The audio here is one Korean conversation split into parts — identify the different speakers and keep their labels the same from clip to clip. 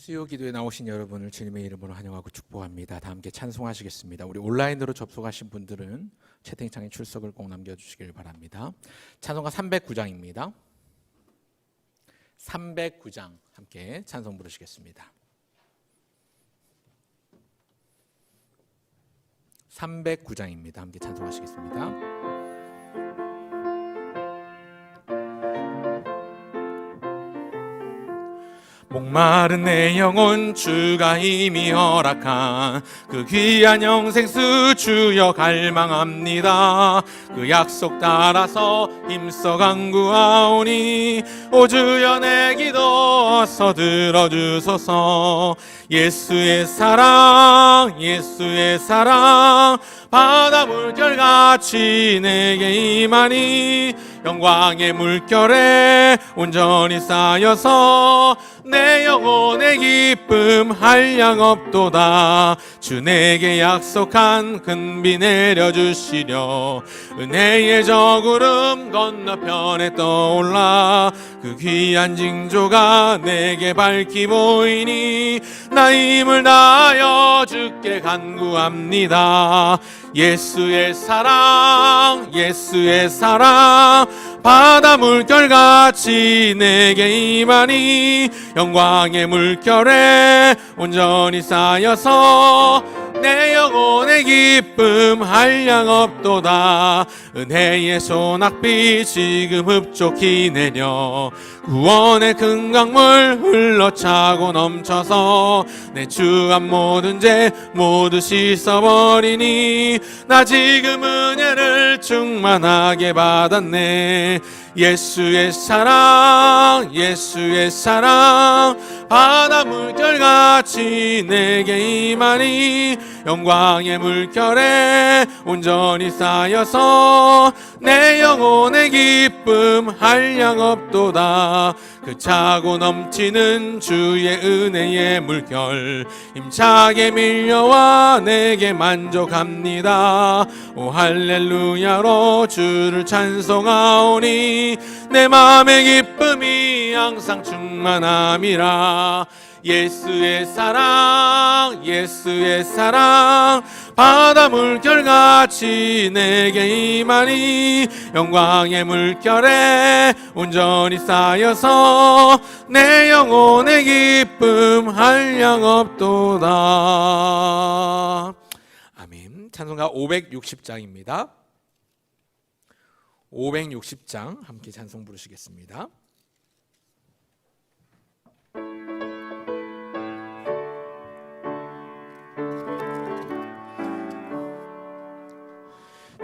Speaker 1: 수요 기도에 나오신 여러분을 주님의 이름으로 환영하고 축복합니다. 다 함께 찬송하시겠습니다. 우리 온라인으로 접속하신 분들은 채팅창에 출석을 꼭 남겨주시길 바랍니다. 찬송가 309장입니다. 309장 함께 찬송 부르시겠습니다. 309장입니다. 함께 찬송하시겠습니다. 목마른 내 영혼 주가 이미 허락한 그 귀한 영생수 주여 갈망합니다. 그 약속 따라서 힘써 간구하오니 오 주여 내 기도 어서 들어주소서. 예수의 사랑 예수의 사랑 바다 물결같이 내게 임하니 영광의 물결에 온전히 쌓여서 내 영혼의 기쁨 한량 없도다. 주 내게 약속한 큰 비 내려주시려 은혜의 저구름 건너편에 떠올라 그 귀한 징조가 내게 밝히 보이니 나 힘을 다하여 주께 간구합니다. 예수의 사랑 예수의 사랑 바다 물결같이 내게 임하니 영광의 물결에 온전히 쌓여서 내 영혼의 기쁨 한량 없도다. 은혜의 소낙비 지금 흡족히 내려 구원의 큰 강물 흘러차고 넘쳐서 내 주한 모든 죄 모두 씻어버리니 나 지금 은혜를 충만하게 받았네. 예수의 사랑 예수의 사랑 바다 물결같이 내게 임하니 영광의 물결에 온전히 쌓여서 내 영혼의 기쁨 한량 없도다. 그 차고 넘치는 주의 은혜의 물결 힘차게 밀려와 내게 만족합니다. 오 할렐루야로 주를 찬송하오니 내 마음의 기쁨이 항상 충만함이라. 예수의 사랑 예수의 사랑 바다 물결같이 내게 임하니 영광의 물결에 온전히 쌓여서 내 영혼의 기쁨 한량 없도다. 아멘. 찬송가 560장입니다. 560장 함께 찬송 부르시겠습니다.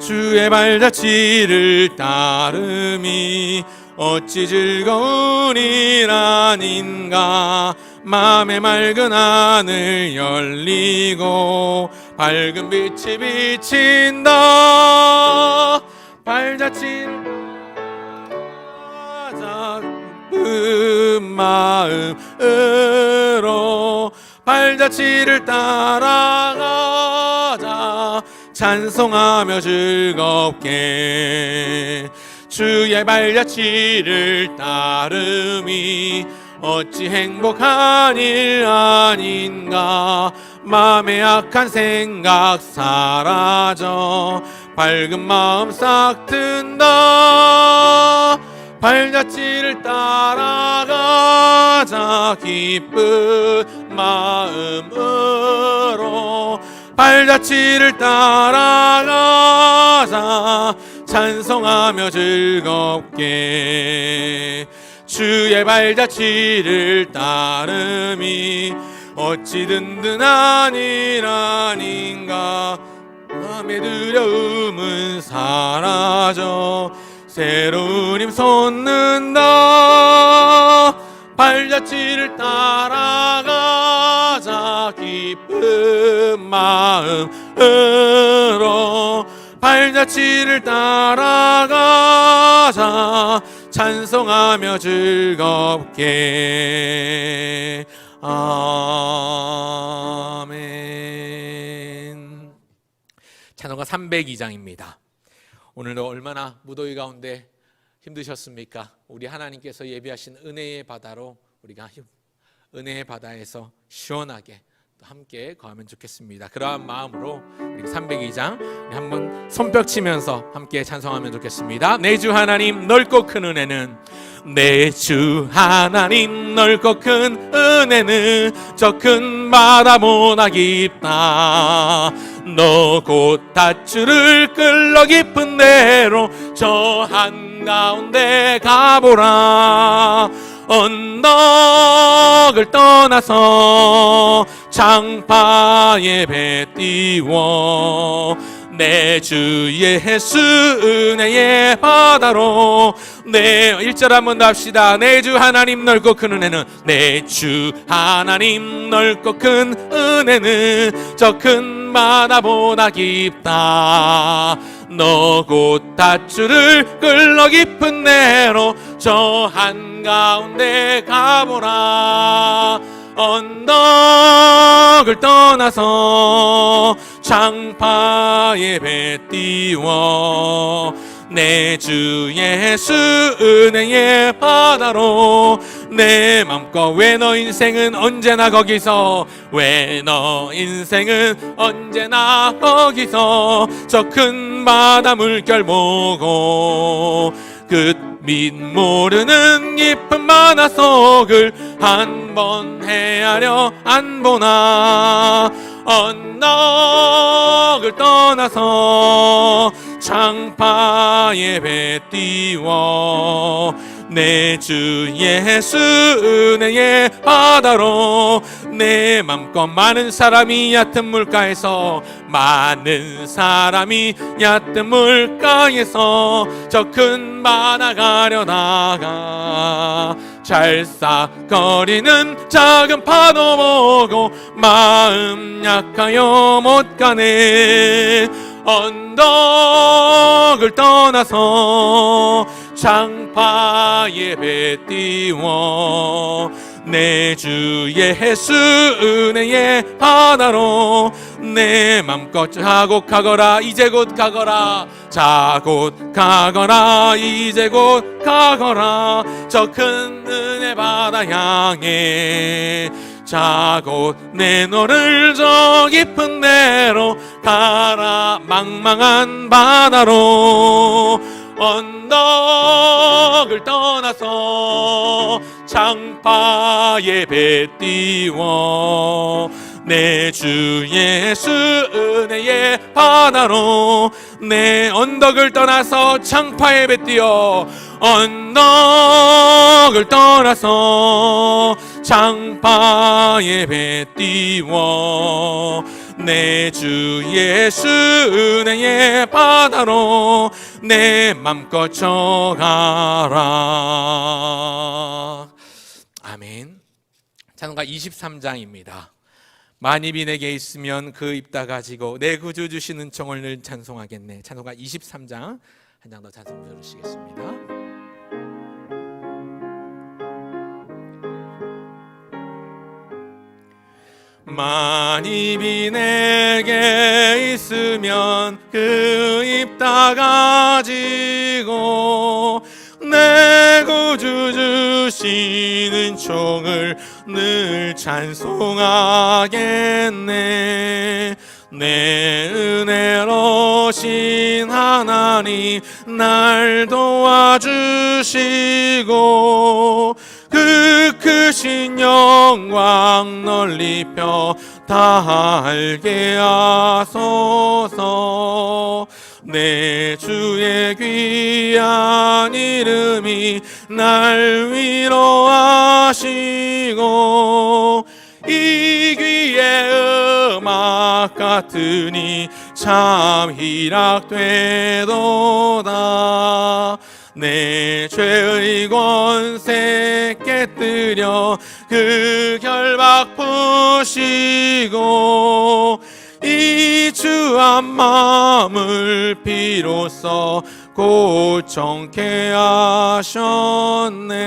Speaker 1: 주의 발자취를 따름이 어찌 즐거운 일 아닌가. 맘의 맑은 하늘 열리고 밝은 빛이 비친다. 발자취를 따라 기쁜 마음으로 발자취를 따라가자 찬송하며 즐겁게. 주의 발자취를 따름이 어찌 행복한 일 아닌가. 마음의 악한 생각 사라져 밝은 마음 싹 든다. 발자취를 따라가자 기쁜 마음으로 발자취를 따라가자 찬송하며 즐겁게. 주의 발자취를 따름이 어찌 든든한 일 아닌가. 마음의 두려움은 사라져 새로운 힘 솟는다. 발자취를 따라가자 기쁜 마음으로 발자취를 따라가자 찬송하며 즐겁게. 아멘. 찬송가 302장입니다. 오늘도 얼마나 무더위 가운데 힘드셨습니까? 우리 하나님께서 예비하신 은혜의 바다로 우리가 은혜의 바다에서 시원하게 또 함께 거하면 좋겠습니다. 그러한 마음으로 우리 302장 우리 한번 손뼉 치면서 함께 찬송하면 좋겠습니다. 내 주 하나님 넓고 큰 은혜는, 내 주 하나님 넓고 큰 은혜는 저 큰 바다보다 깊다. 너 곧 닷줄을 끌러 깊은 데로 저 한가운데 가보라. 언덕을 떠나서 장파에 배 띄워 내 주 예수 은혜의 바다로. 네, 1절 한번 더 합시다. 내 주 하나님 넓고 큰 은혜는, 내 주 하나님 넓고 큰 은혜는 저 큰 바다보다 깊다. 너 곧 닷줄을 끌러 깊은 데로 저 한가운데 가보라. 언덕을 떠나서 장파에 배 띄워 내 주 예수 은혜의 바다로. 내 맘껏 왜 너 인생은 언제나 거기서, 왜 너 인생은 언제나 거기서 저 큰 바다 물결 보고 끝 밑 모르는 깊은 바다 속을 한번 헤아려 안 보나. 언덕을 떠나서 장파에 배 띄워 내 주 예수 은혜의 바다로. 내 맘껏 많은 사람이 얕은 물가에서, 많은 사람이 얕은 물가에서 저 큰 바다 가려다가 잘싹거리는 작은 파도 보고 마음 약하여 못 가네. 언덕을 떠나서 장파에 배 띄워 내 주 예수 은혜의 바다로. 내 맘껏 자곡하거라 이제 곧 가거라. 자곧 가거라 이제 곧 가거라. 저 큰 은혜 바다 향해 자곧 내노를 저 깊은 데로 가라. 망망한 바다로. 언덕을 떠나서 장파에 배 띄워 내 주 예수 은혜의 바다로. 내 언덕을 떠나서 장파에 배 띄워 언덕을 떠나서 장파에 배 띄워 내 주 예수 은혜의 바다로 내 맘껏 쳐가라. 아멘. 찬송가 23장입니다. 만입이 내게 있으면 그 입 다 가지고 내 구주 주신 은총을 늘 찬송하겠네. 찬송가 23장 한 장 더 찬송 들으시겠습니다. 만입이 내게 있으면 그 입 다 가지고 내 구주 주신 은총을 늘 찬송하겠네. 내 은혜로신 하나님 날 도와주시고 그 크신 영광 널리 펴 다 알게 하소서. 내 주의 귀한 이름이 날 위로하시고 이 귀의 음악 같으니 참 희락되도다. 내 죄의 권세 깨뜨려 그 결박 푸시고 이 주한 마음을 비로소 고청케 하셨네.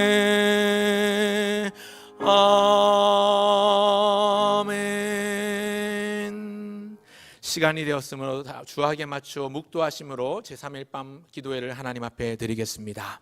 Speaker 1: 아멘. 시간이 되었으므로 주하게 맞추어 묵도하심으로 제3일 밤 기도회를 하나님 앞에 드리겠습니다.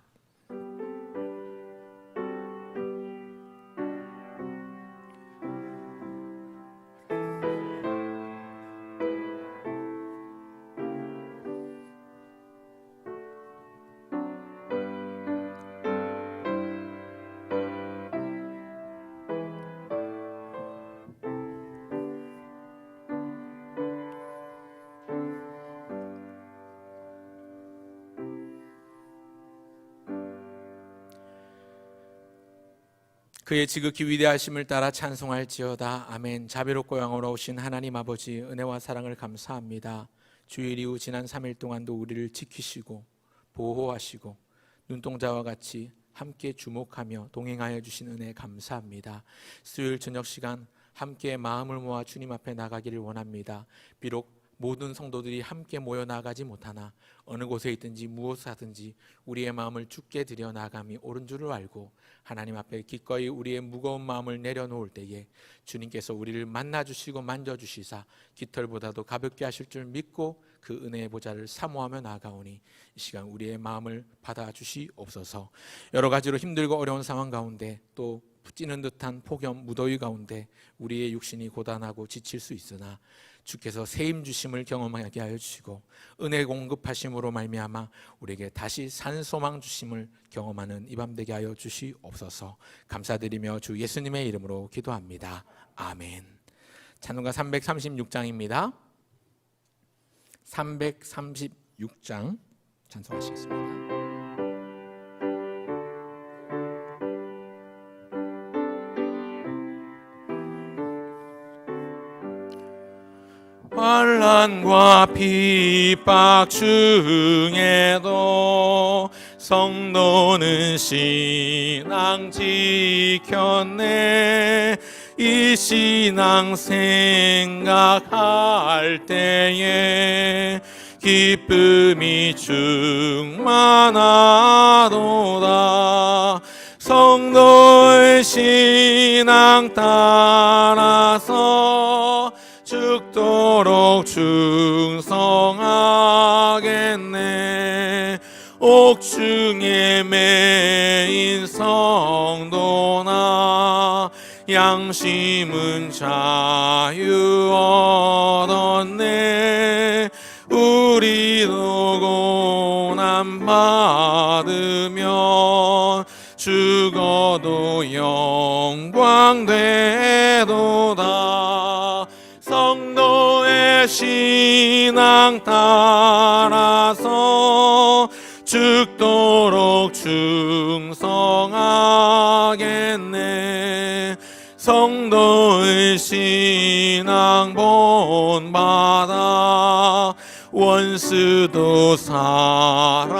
Speaker 1: 그의 지극히 위대하심을 따라 찬송할지어다. 아멘. 자비롭고 영원하신 하나님 아버지, 은혜와 사랑을 감사합니다. 주일 이후 지난 3일 동안도 우리를 지키시고 보호하시고 눈동자와 같이 함께 주목하며 동행하여 주신 은혜 감사합니다. 수요일 저녁 시간 함께 마음을 모아 주님 앞에 나가기를 원합니다. 비록 모든 성도들이 함께 모여 나가지 못하나 어느 곳에 있든지 무엇을 하든지 우리의 마음을 주께 드려 나감이 옳은 줄을 알고 하나님 앞에 기꺼이 우리의 무거운 마음을 내려놓을 때에 주님께서 우리를 만나주시고 만져주시사 깃털보다도 가볍게 하실 줄 믿고 그 은혜의 보좌를 사모하며 나아가오니 이 시간 우리의 마음을 받아주시옵소서. 여러 가지로 힘들고 어려운 상황 가운데 또 찌는 듯한 폭염 무더위 가운데 우리의 육신이 고단하고 지칠 수 있으나 주께서 세임 주심을 경험하게 하여 주시고 은혜 공급하심으로 말미암아 우리에게 다시 산 소망 주심을 경험하는 이 밤 되게 하여 주시옵소서. 감사드리며 주 예수님의 이름으로 기도합니다. 아멘. 찬송가 336장입니다. 336장 찬송하시겠습니다. 환난과 핍박 중에도 성도는 신앙 지켰네. 이 신앙 생각할 때에 기쁨이 충만하도다. 성도의 신앙 따라서 죽도록 충성하겠네. 옥중에 매인 성도나 양심은 자유 얻었네. 우리도 고난 받으면 죽어도 영광 되도다. 성도의 신앙 따라서 죽도록 충성하겠네. 성도의 신앙 본받아 원수도 사랑하겠네.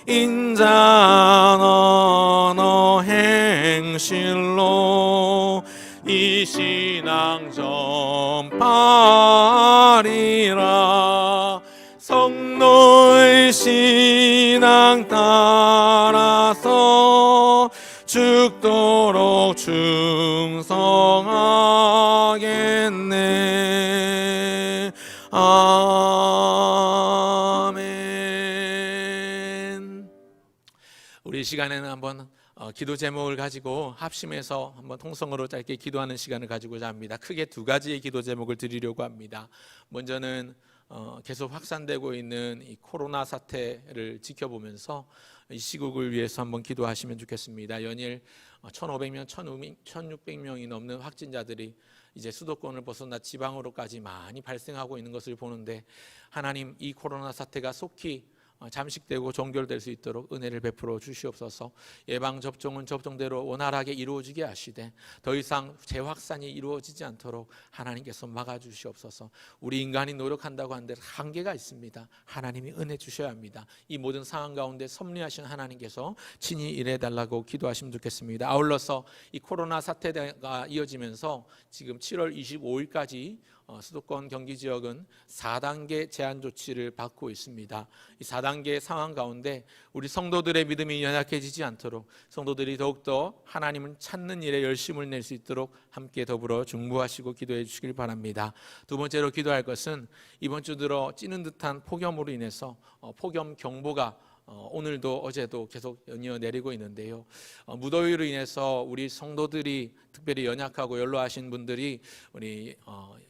Speaker 1: 인자한 언어 행실로 이 신앙 전파리라. 성도의 신앙 따라서 죽도록 충성하겠네. 아멘. 우리 시간에는 한번 기도 제목을 가지고 합심해서 한번 통성으로 짧게 기도하는 시간을 가지고자 합니다. 크게 두 가지의 기도 제목을 드리려고 합니다. 먼저는 계속 확산되고 있는 이 코로나 사태를 지켜보면서 이 시국을 위해서 한번 기도하시면 좋겠습니다. 연일 1,500명, 1,600명이 넘는 확진자들이 이제 수도권을 벗어나 지방으로까지 많이 발생하고 있는 것을 보는데 하나님 이 코로나 사태가 속히 잠식되고 종결될 수 있도록 은혜를 베풀어 주시옵소서. 예방접종은 접종대로 원활하게 이루어지게 하시되 더 이상 재확산이 이루어지지 않도록 하나님께서 막아주시옵소서. 우리 인간이 노력한다고 하는데 한계가 있습니다. 하나님이 은혜 주셔야 합니다. 이 모든 상황 가운데 섭리하신 하나님께서 친히 일해달라고 기도하시면 좋겠습니다. 아울러서 이 코로나 사태가 이어지면서 지금 7월 25일까지 수도권 경기 지역은 4단계 제한 조치를 받고 있습니다. 이 4단계 상황 가운데 우리 성도들의 믿음이 연약해지지 않도록 성도들이 더욱더 하나님을 찾는 일에 열심을 낼 수 있도록 함께 더불어 중보하시고 기도해 주시길 바랍니다. 두 번째로 기도할 것은 이번 주 들어 찌는 듯한 폭염으로 인해서 폭염 경보가 오늘도 어제도 계속 연이어 내리고 있는데요. 무더위로 인해서 우리 성도들이 특별히 연약하고 연로하신 분들이 우리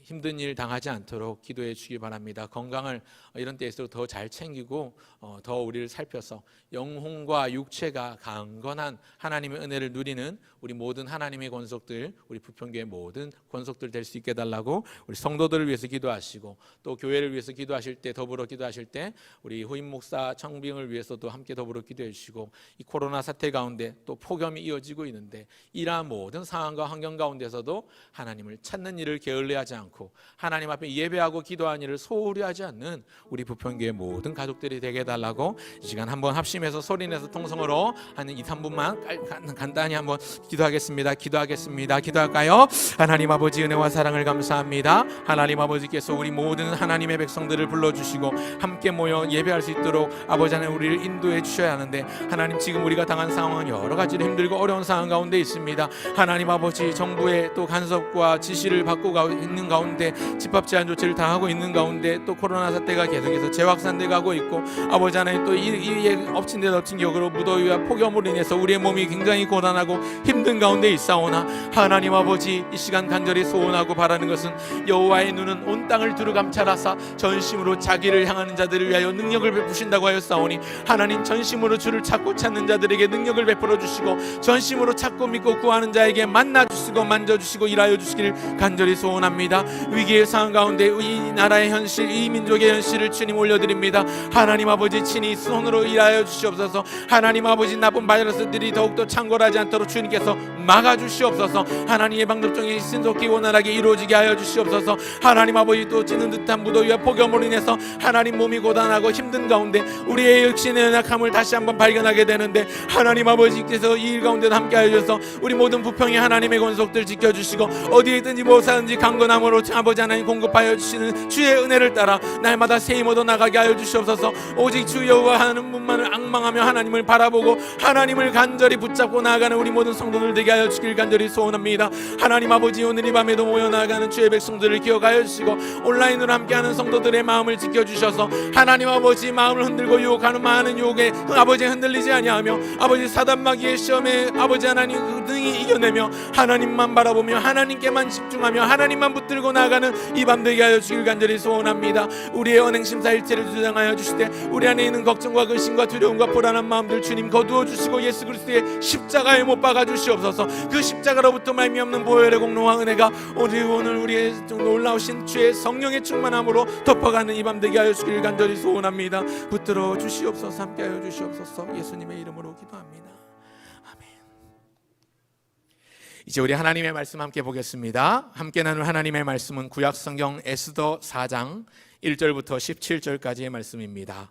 Speaker 1: 힘든 일 당하지 않도록 기도해 주시기 바랍니다. 건강을 이런 때일수록 더 잘 챙기고 더 우리를 살펴서 영혼과 육체가 강건한 하나님의 은혜를 누리는 우리 모든 하나님의 권속들, 우리 부평교회 모든 권속들 될 수 있게 해달라고 우리 성도들을 위해서 기도하시고 또 교회를 위해서 기도하실 때 더불어 기도하실 때 우리 후임 목사 청빙을 위해서 위해서도 함께 더불어 기도해 주시고, 이 코로나 사태 가운데 또 폭염이 이어지고 있는데 이러한 모든 상황과 환경 가운데서도 하나님을 찾는 일을 게을리하지 않고 하나님 앞에 예배하고 기도하는 일을 소홀히 하지 않는 우리 부평교회 모든 가족들이 되게 해달라고 이 시간 한번 합심해서 소리내서 통성으로 한 2, 3분만 간단히 한번 기도하겠습니다. 기도할까요? 하나님 아버지, 은혜와 사랑을 감사합니다. 하나님 아버지께서 우리 모든 하나님의 백성들을 불러주시고 함께 모여 예배할 수 있도록 아버지 하나님 우리를 인도해 주셔야 하는데, 하나님 지금 우리가 당한 상황은 여러 가지로 힘들고 어려운 상황 가운데 있습니다. 하나님 아버지, 정부의 또 간섭과 지시를 받고 있는 가운데 집합 제한 조치를 다 하고 있는 가운데 또 코로나 사태가 계속해서 재확산돼 가고 있고, 아버지 하나님 또 이에 엎친 데 덮친 격으로 무더위와 폭염으로 인해서 우리의 몸이 굉장히 고단하고 힘든 가운데 있사오나, 하나님 아버지 이 시간 간절히 소원하고 바라는 것은 여호와의 눈은 온 땅을 두루 감찰하사 전심으로 자기를 향하는 자들을 위하여 능력을 베푸신다고 하였사오니, 하나님 전심으로 주를 찾고 찾는 자들에게 능력을 베풀어 주시고 전심으로 찾고 믿고 구하는 자에게 만나 주시고 만져 주시고 일하여 주시기를 간절히 소원합니다. 위기의 상황 가운데 이 나라의 현실, 이 민족의 현실을 주님 올려드립니다. 하나님 아버지 친히 손으로 일하여 주시옵소서. 하나님 아버지 나쁜 바이러스들이 더욱더 창궐하지 않도록 주님께서 막아주시옵소서. 하나님 예방접종이 신속히 원활하게 이루어지게 하여 주시옵소서. 하나님 아버지 또 찌는 듯한 무더위와 폭염으로 인해서 하나님 몸이 고단하고 힘든 가운데 우리의 육신의 연약함을 다시 한번 발견하게 되는데, 하나님 아버지께서 이 일 가운데도 함께 하여 주셔서 우리 모든 부평의 하나님의 권속들 지켜주시고 어디에 있든지 무엇하든지 강건함으로 아버지 하나님 공급하여 주시는 주의 은혜를 따라 날마다 새 힘 얻어 나가게 하여 주시옵소서. 오직 주 여호와 하는 분만을 앙망하며 하나님을 바라보고 하나님을 간절히 붙잡고 나아가는 우리 모든 성도들 되게 하여 주길 간절히 소원합니다. 하나님 아버지, 오늘 이 밤에도 모여 나아가는 주의 백성들을 기억하여 주시고 온라인으로 함께하는 성도들의 마음을 지켜주셔서 하나님 아버지 마음을 흔들고 유혹하는 많은 유혹에 아버지 흔들리지 아니하며 아버지 사단마귀의 시험에 아버지 하나님 능히 이겨내며 하나님만 바라보며 하나님께만 집중하며 하나님만 붙들고 나아가는 이 밤 되게 하여 주길 간절히 소원합니다. 우리의 언행심사일체를 주장하여 주시되 우리 안에 있는 걱정과 의심과 두려움과 불안한 마음들 주님 거두어 주시고 예수 그리스도의 십자가에 못 박아 주시옵소서. 그 십자가로부터 말미암는 보혈의 공로와 은혜가 오늘 우리의 놀라우신 주의 성령의 충만함으로 덮어가는 이 밤 되게 하여 주길 간절히 소원합니다. 붙들어 주시옵소서. 함께하여 주시옵소서. 예수님의 이름으로 기도합니다. 아멘. 이제 우리 하나님의 말씀 함께 보겠습니다. 함께 나눌 하나님의 말씀은 구약성경 에스더 4장 1절부터 17절까지의 말씀입니다.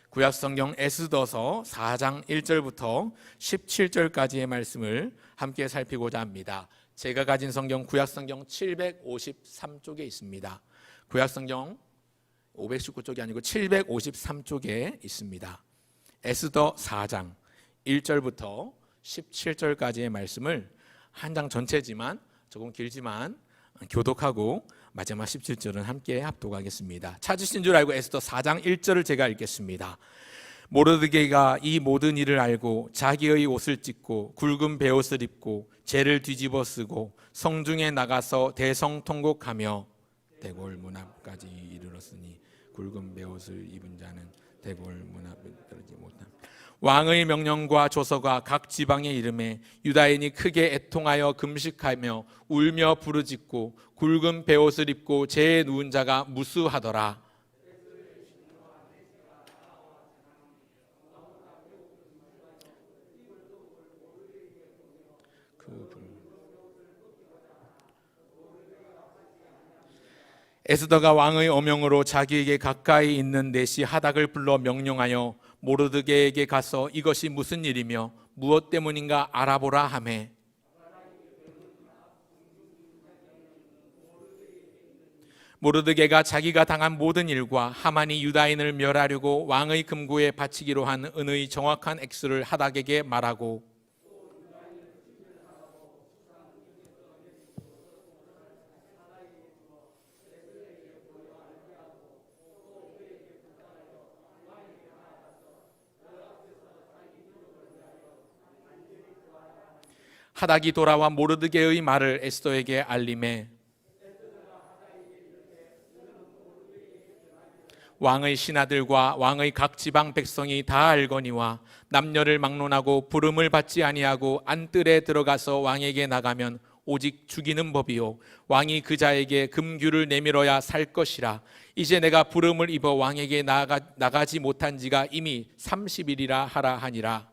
Speaker 1: 구약성경 에스더서 4장 1절부터 17절까지의 말씀을 함께 살피고자 합니다. 제가 가진 성경 구약성경 753쪽에 있습니다. 구약성경 519쪽이 아니고 753쪽에 있습니다. 에스더 4장 1절부터 17절까지의 말씀을 한 장 전체지만 조금 길지만 교독하고 마지막 17절은 함께 합독하겠습니다. 찾으신 줄 알고 에스더 4장 1절을 제가 읽겠습니다. 모르드게가 이 모든 일을 알고 자기의 옷을 찢고 굵은 베옷을 입고 재를 뒤집어 쓰고 성중에 나가서 대성통곡하며 대궐 문 앞까지 이르렀으니 굵은 베옷을 입은 자는 대궐 문 앞에 이르지 못함. 왕의 명령과 조서가 각 지방에 이름에 유다인이 크게 애통하여 금식하며 울며 부르짖고 굵은 베옷을 입고 재에 누운 자가 무수하더라. 에스더가 왕의 어명으로 자기에게 가까이 있는 내시 하닥을 불러 명령하여 모르드게에게 가서 이것이 무슨 일이며 무엇 때문인가 알아보라 하매, 모르드게가 자기가 당한 모든 일과 하만이 유다인을 멸하려고 왕의 금고에 바치기로 한 은의 정확한 액수를 하닥에게 말하고, 하닥이 돌아와 모르드게의 말을 에스더에게 알림해 왕의 신하들과 왕의 각 지방 백성이 다 알거니와 남녀를 막론하고 부름을 받지 아니하고 안뜰에 들어가서 왕에게 나가면 오직 죽이는 법이요 왕이 그 자에게 금규를 내밀어야 살 것이라. 이제 내가 부름을 입어 왕에게 나가지 못한 지가 이미 30일이라 하라 하니라.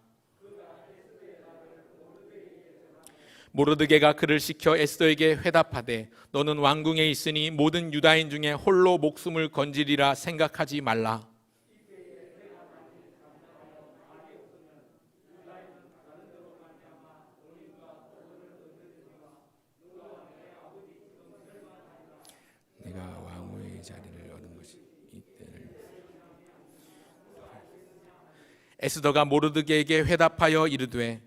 Speaker 1: 모르드게가 그를 시켜 에스더에게 회답하되 너는 왕궁에 있으니 모든 유다인 중에 홀로 목숨을 건지리라 생각하지 말라. 내가 왕후의 자리를 얻은 것이 이때를. 에스더가 모르드게에게 회답하여 이르되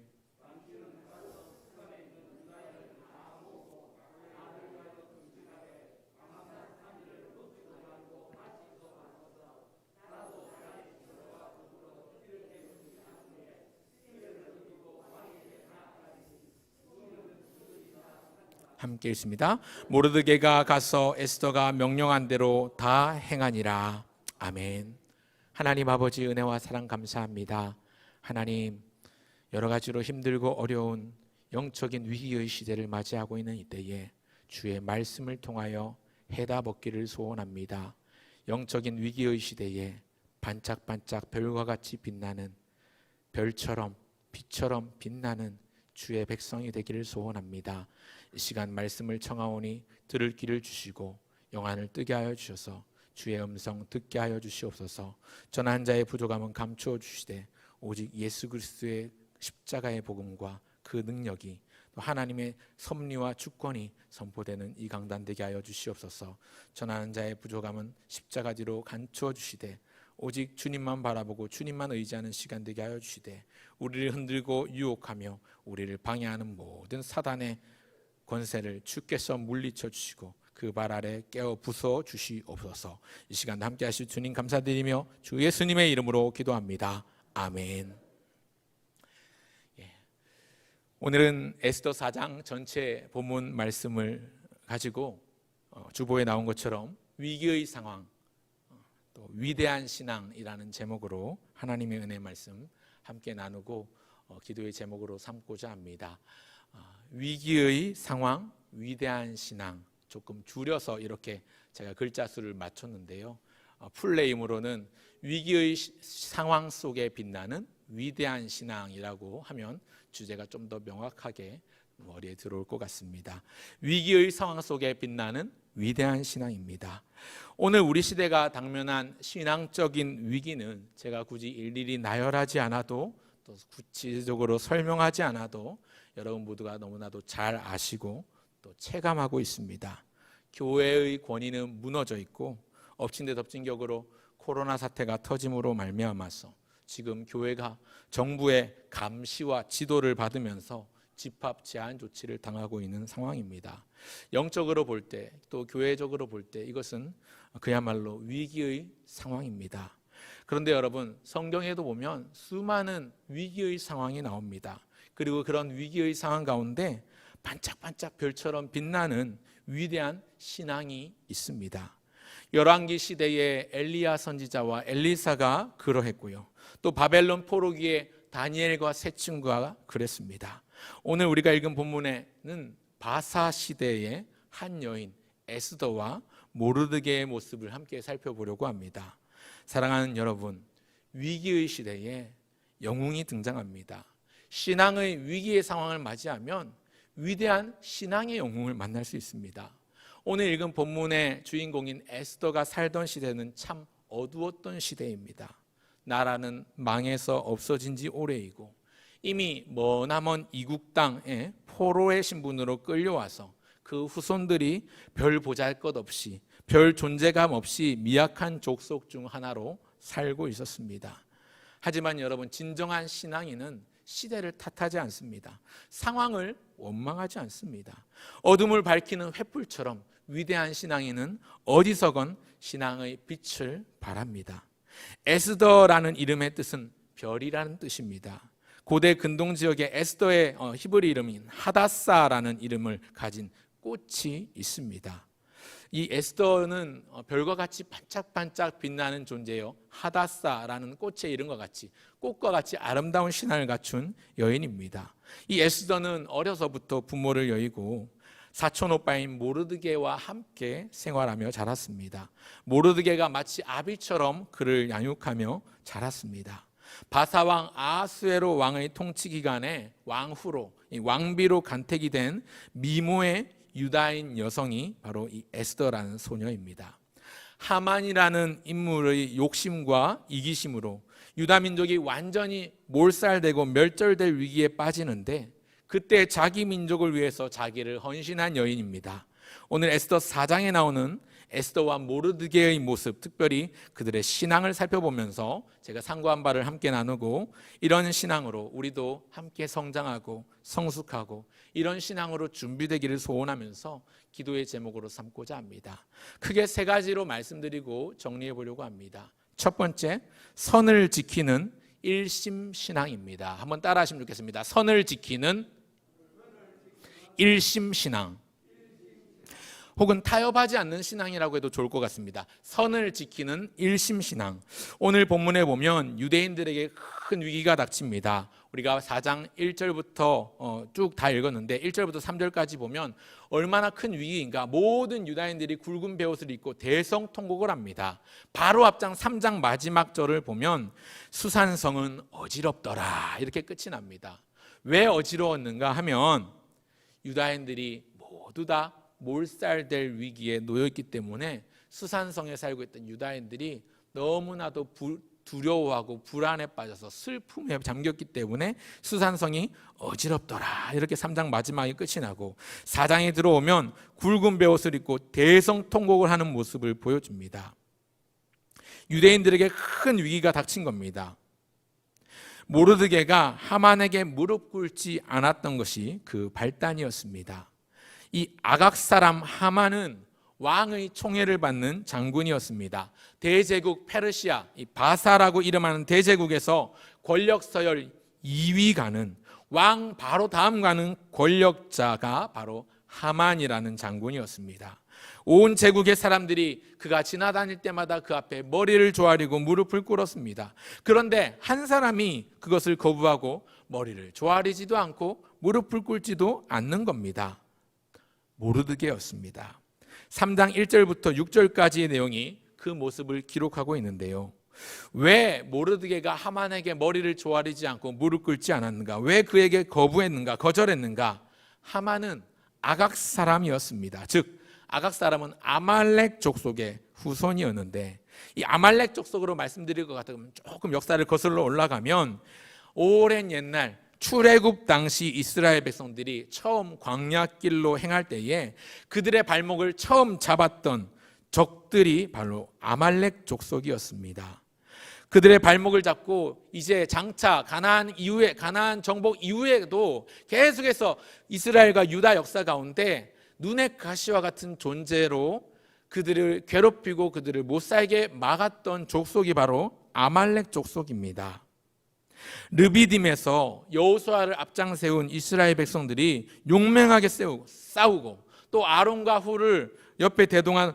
Speaker 1: 함께 읽습니다. 모르드게가 가서 에스더가 명령한 대로 다 행하니라. 아멘. 하나님 아버지 은혜와 사랑 감사합니다. 하나님, 여러 가지로 힘들고 어려운 영적인 위기의 시대를 맞이하고 있는 이때에 주의 말씀을 통하여 해답 얻기를 소원합니다. 영적인 위기의 시대에 반짝반짝 별과 같이 빛나는 별처럼 빛처럼 빛나는 주의 백성이 되기를 소원합니다. 이 시간 말씀을 청하오니 들을 귀를 주시고 영안을 뜨게 하여 주셔서 주의 음성 듣게 하여 주시옵소서. 전한 자의 부족함은 감추어 주시되 오직 예수 그리스도의 십자가의 복음과 그 능력이 또 하나님의 섭리와 주권이 선포되는 이 강단 되게 하여 주시옵소서. 전하는 자의 부족함은 십자가 뒤로 감추어 주시되 오직 주님만 바라보고 주님만 의지하는 시간 되게 하여 주시되 우리를 흔들고 유혹하며 우리를 방해하는 모든 사단의 권세를 주께서 물리쳐 주시고 그 발 아래 깨어 부숴 주시옵소서. 이 시간도 함께 하실 주님 감사드리며 주 예수님의 이름으로 기도합니다. 아멘. 오늘은 에스더 4장 전체 본문 말씀을 가지고 주보에 나온 것처럼 위기의 상황, 또 위대한 신앙이라는 제목으로 하나님의 은혜 말씀 함께 나누고 기도의 제목으로 삼고자 합니다. 위기의 상황, 위대한 신앙, 조금 줄여서 이렇게 제가 글자 수를 맞췄는데요. 풀네임으로는 위기의 상황 속에 빛나는 위대한 신앙이라고 하면 주제가 좀 더 명확하게 머리에 들어올 것 같습니다. 위기의 상황 속에 빛나는 위대한 신앙입니다. 오늘 우리 시대가 당면한 신앙적인 위기는 제가 굳이 일일이 나열하지 않아도 또 구체적으로 설명하지 않아도 여러분 모두가 너무나도 잘 아시고 또 체감하고 있습니다. 교회의 권위는 무너져 있고 엎친 데 덮친 격으로 코로나 사태가 터짐으로 말미암아서 지금 교회가 정부의 감시와 지도를 받으면서 집합 제한 조치를 당하고 있는 상황입니다. 영적으로 볼 때 또 교회적으로 볼 때 이것은 그야말로 위기의 상황입니다. 그런데 여러분, 성경에도 보면 수많은 위기의 상황이 나옵니다. 그리고 그런 위기의 상황 가운데 반짝반짝 별처럼 빛나는 위대한 신앙이 있습니다. 열왕기 시대의 엘리야 선지자와 엘리사가 그러했고요. 또 바벨론 포로기의 다니엘과 세 친구가 그랬습니다. 오늘 우리가 읽은 본문에는 바사 시대의 한 여인 에스더와 모르드게의 모습을 함께 살펴보려고 합니다. 사랑하는 여러분, 위기의 시대에 영웅이 등장합니다. 신앙의 위기의 상황을 맞이하면 위대한 신앙의 영웅을 만날 수 있습니다. 오늘 읽은 본문의 주인공인 에스더가 살던 시대는 참 어두웠던 시대입니다. 나라는 망해서 없어진 지 오래이고 이미 머나먼 이국 땅에 포로의 신분으로 끌려와서 그 후손들이 별 보잘것없이 별 존재감 없이 미약한 족속 중 하나로 살고 있었습니다. 하지만 여러분, 진정한 신앙인은 시대를 탓하지 않습니다. 상황을 원망하지 않습니다. 어둠을 밝히는 횃불처럼 위대한 신앙인은 어디서건 신앙의 빛을 발합니다. 에스더라는 이름의 뜻은 별이라는 뜻입니다. 고대 근동 지역에 에스더의 히브리 이름인 하다사라는 이름을 가진 꽃이 있습니다. 이 에스더는 별과 같이 반짝반짝 빛나는 존재요. 하다사라는 꽃의 이름과 같이, 꽃과 같이 아름다운 신앙을 갖춘 여인입니다. 이 에스더는 어려서부터 부모를 여의고 사촌 오빠인 모르드게와 함께 생활하며 자랐습니다. 모르드게가 마치 아비처럼 그를 양육하며 자랐습니다. 바사왕 아하수에로 왕의 통치 기간에 왕후로, 왕비로 간택이 된 미모의 유다인 여성이 바로 이 에스더라는 소녀입니다. 하만이라는 인물의 욕심과 이기심으로 유다 민족이 완전히 몰살되고 멸절될 위기에 빠지는데, 그때 자기 민족을 위해서 자기를 헌신한 여인입니다. 오늘 에스더 4장에 나오는 에스더와 모르드게의 모습, 특별히 그들의 신앙을 살펴보면서 제가 상고한 바를 함께 나누고, 이런 신앙으로 우리도 함께 성장하고 성숙하고 이런 신앙으로 준비되기를 소원하면서 기도의 제목으로 삼고자 합니다. 크게 3가지로 말씀드리고 정리해 보려고 합니다. 첫 번째, 선을 지키는 일심신앙입니다. 한번 따라 하시면 좋겠습니다. 선을 지키는 일심신앙, 혹은 타협하지 않는 신앙이라고 해도 좋을 것 같습니다. 선을 지키는 일심신앙. 오늘 본문에 보면 유대인들에게 큰 위기가 닥칩니다. 우리가 4장 1절부터 쭉 다 읽었는데 1절부터 3절까지 보면 얼마나 큰 위기인가. 모든 유다인들이 굵은 베옷을 입고 대성통곡을 합니다. 바로 앞장 3장 마지막 절을 보면 수산성은 어지럽더라, 이렇게 끝이 납니다. 왜 어지러웠는가 하면 유다인들이 모두 다 몰살될 위기에 놓여있기 때문에 수산성에 살고 있던 유다인들이 너무나도 두려워하고 불안에 빠져서 슬픔에 잠겼기 때문에 수산성이 어지럽더라, 이렇게 3장 마지막이 끝이 나고 4장에 들어오면 굵은 베옷을 입고 대성통곡을 하는 모습을 보여줍니다. 유대인들에게 큰 위기가 닥친 겁니다. 모르드게가 하만에게 무릎 꿇지 않았던 것이 그 발단이었습니다. 이 아각 사람 하만은 왕의 총애를 받는 장군이었습니다. 대제국 페르시아, 이 바사라고 이름하는 대제국에서 권력 서열 2위 가는, 왕 바로 다음 가는 권력자가 바로 하만이라는 장군이었습니다. 온 제국의 사람들이 그가 지나다닐 때마다 그 앞에 머리를 조아리고 무릎을 꿇었습니다. 그런데 한 사람이 그것을 거부하고 머리를 조아리지도 않고 무릎을 꿇지도 않는 겁니다. 모르드게였습니다. 3장 1절부터 6절까지의 내용이 그 모습을 기록하고 있는데요. 왜 모르드게가 하만에게 머리를 조아리지 않고 무릎 꿇지 않았는가? 왜 그에게 거부했는가? 거절했는가? 하만은 아각 사람이었습니다. 즉 아각 사람은 아말렉 족속의 후손이었는데, 이 아말렉 족속으로 말씀드릴 것 같으면 조금 역사를 거슬러 올라가면 오랜 옛날 출애굽 당시 이스라엘 백성들이 처음 광야길로 행할 때에 그들의 발목을 처음 잡았던 적들이 바로 아말렉 족속이었습니다. 그들의 발목을 잡고 이제 장차 가나안 정복 이후에도 계속해서 이스라엘과 유다 역사 가운데 눈의 가시와 같은 존재로 그들을 괴롭히고 그들을 못 살게 막았던 족속이 바로 아말렉 족속입니다. 르비딤에서 여호수아를 앞장 세운 이스라엘 백성들이 용맹하게 싸우고 또 아론과 훌을 옆에 대동한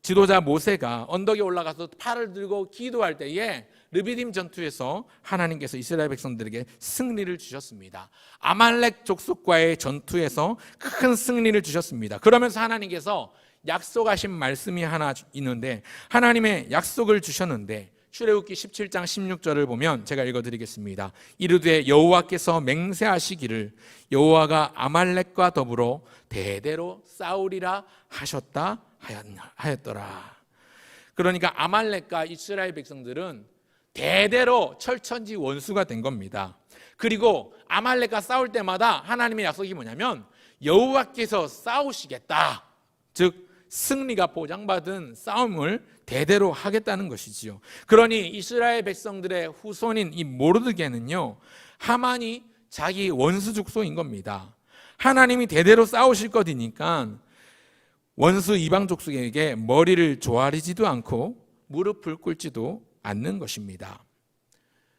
Speaker 1: 지도자 모세가 언덕에 올라가서 팔을 들고 기도할 때에 르비딤 전투에서 하나님께서 이스라엘 백성들에게 승리를 주셨습니다. 아말렉 족속과의 전투에서 큰 승리를 주셨습니다. 그러면서 하나님께서 약속하신 말씀이 하나 있는데, 하나님의 약속을 주셨는데 출애굽기 17장 16절을 보면 제가 읽어드리겠습니다. 이르되 여호와께서 맹세하시기를 여호와가 아말렉과 더불어 대대로 싸우리라 하셨다 하였더라. 그러니까 아말렉과 이스라엘 백성들은 대대로 철천지 원수가 된 겁니다. 그리고 아말렉과 싸울 때마다 하나님의 약속이 뭐냐면 여호와께서 싸우시겠다, 즉 승리가 보장받은 싸움을 대대로 하겠다는 것이지요. 그러니 이스라엘 백성들의 후손인 이 모르드게는요, 하만이 자기 원수 족속인 겁니다. 하나님이 대대로 싸우실 것이니까 원수 이방 족속에게 머리를 조아리지도 않고 무릎을 꿇지도 않는 것입니다.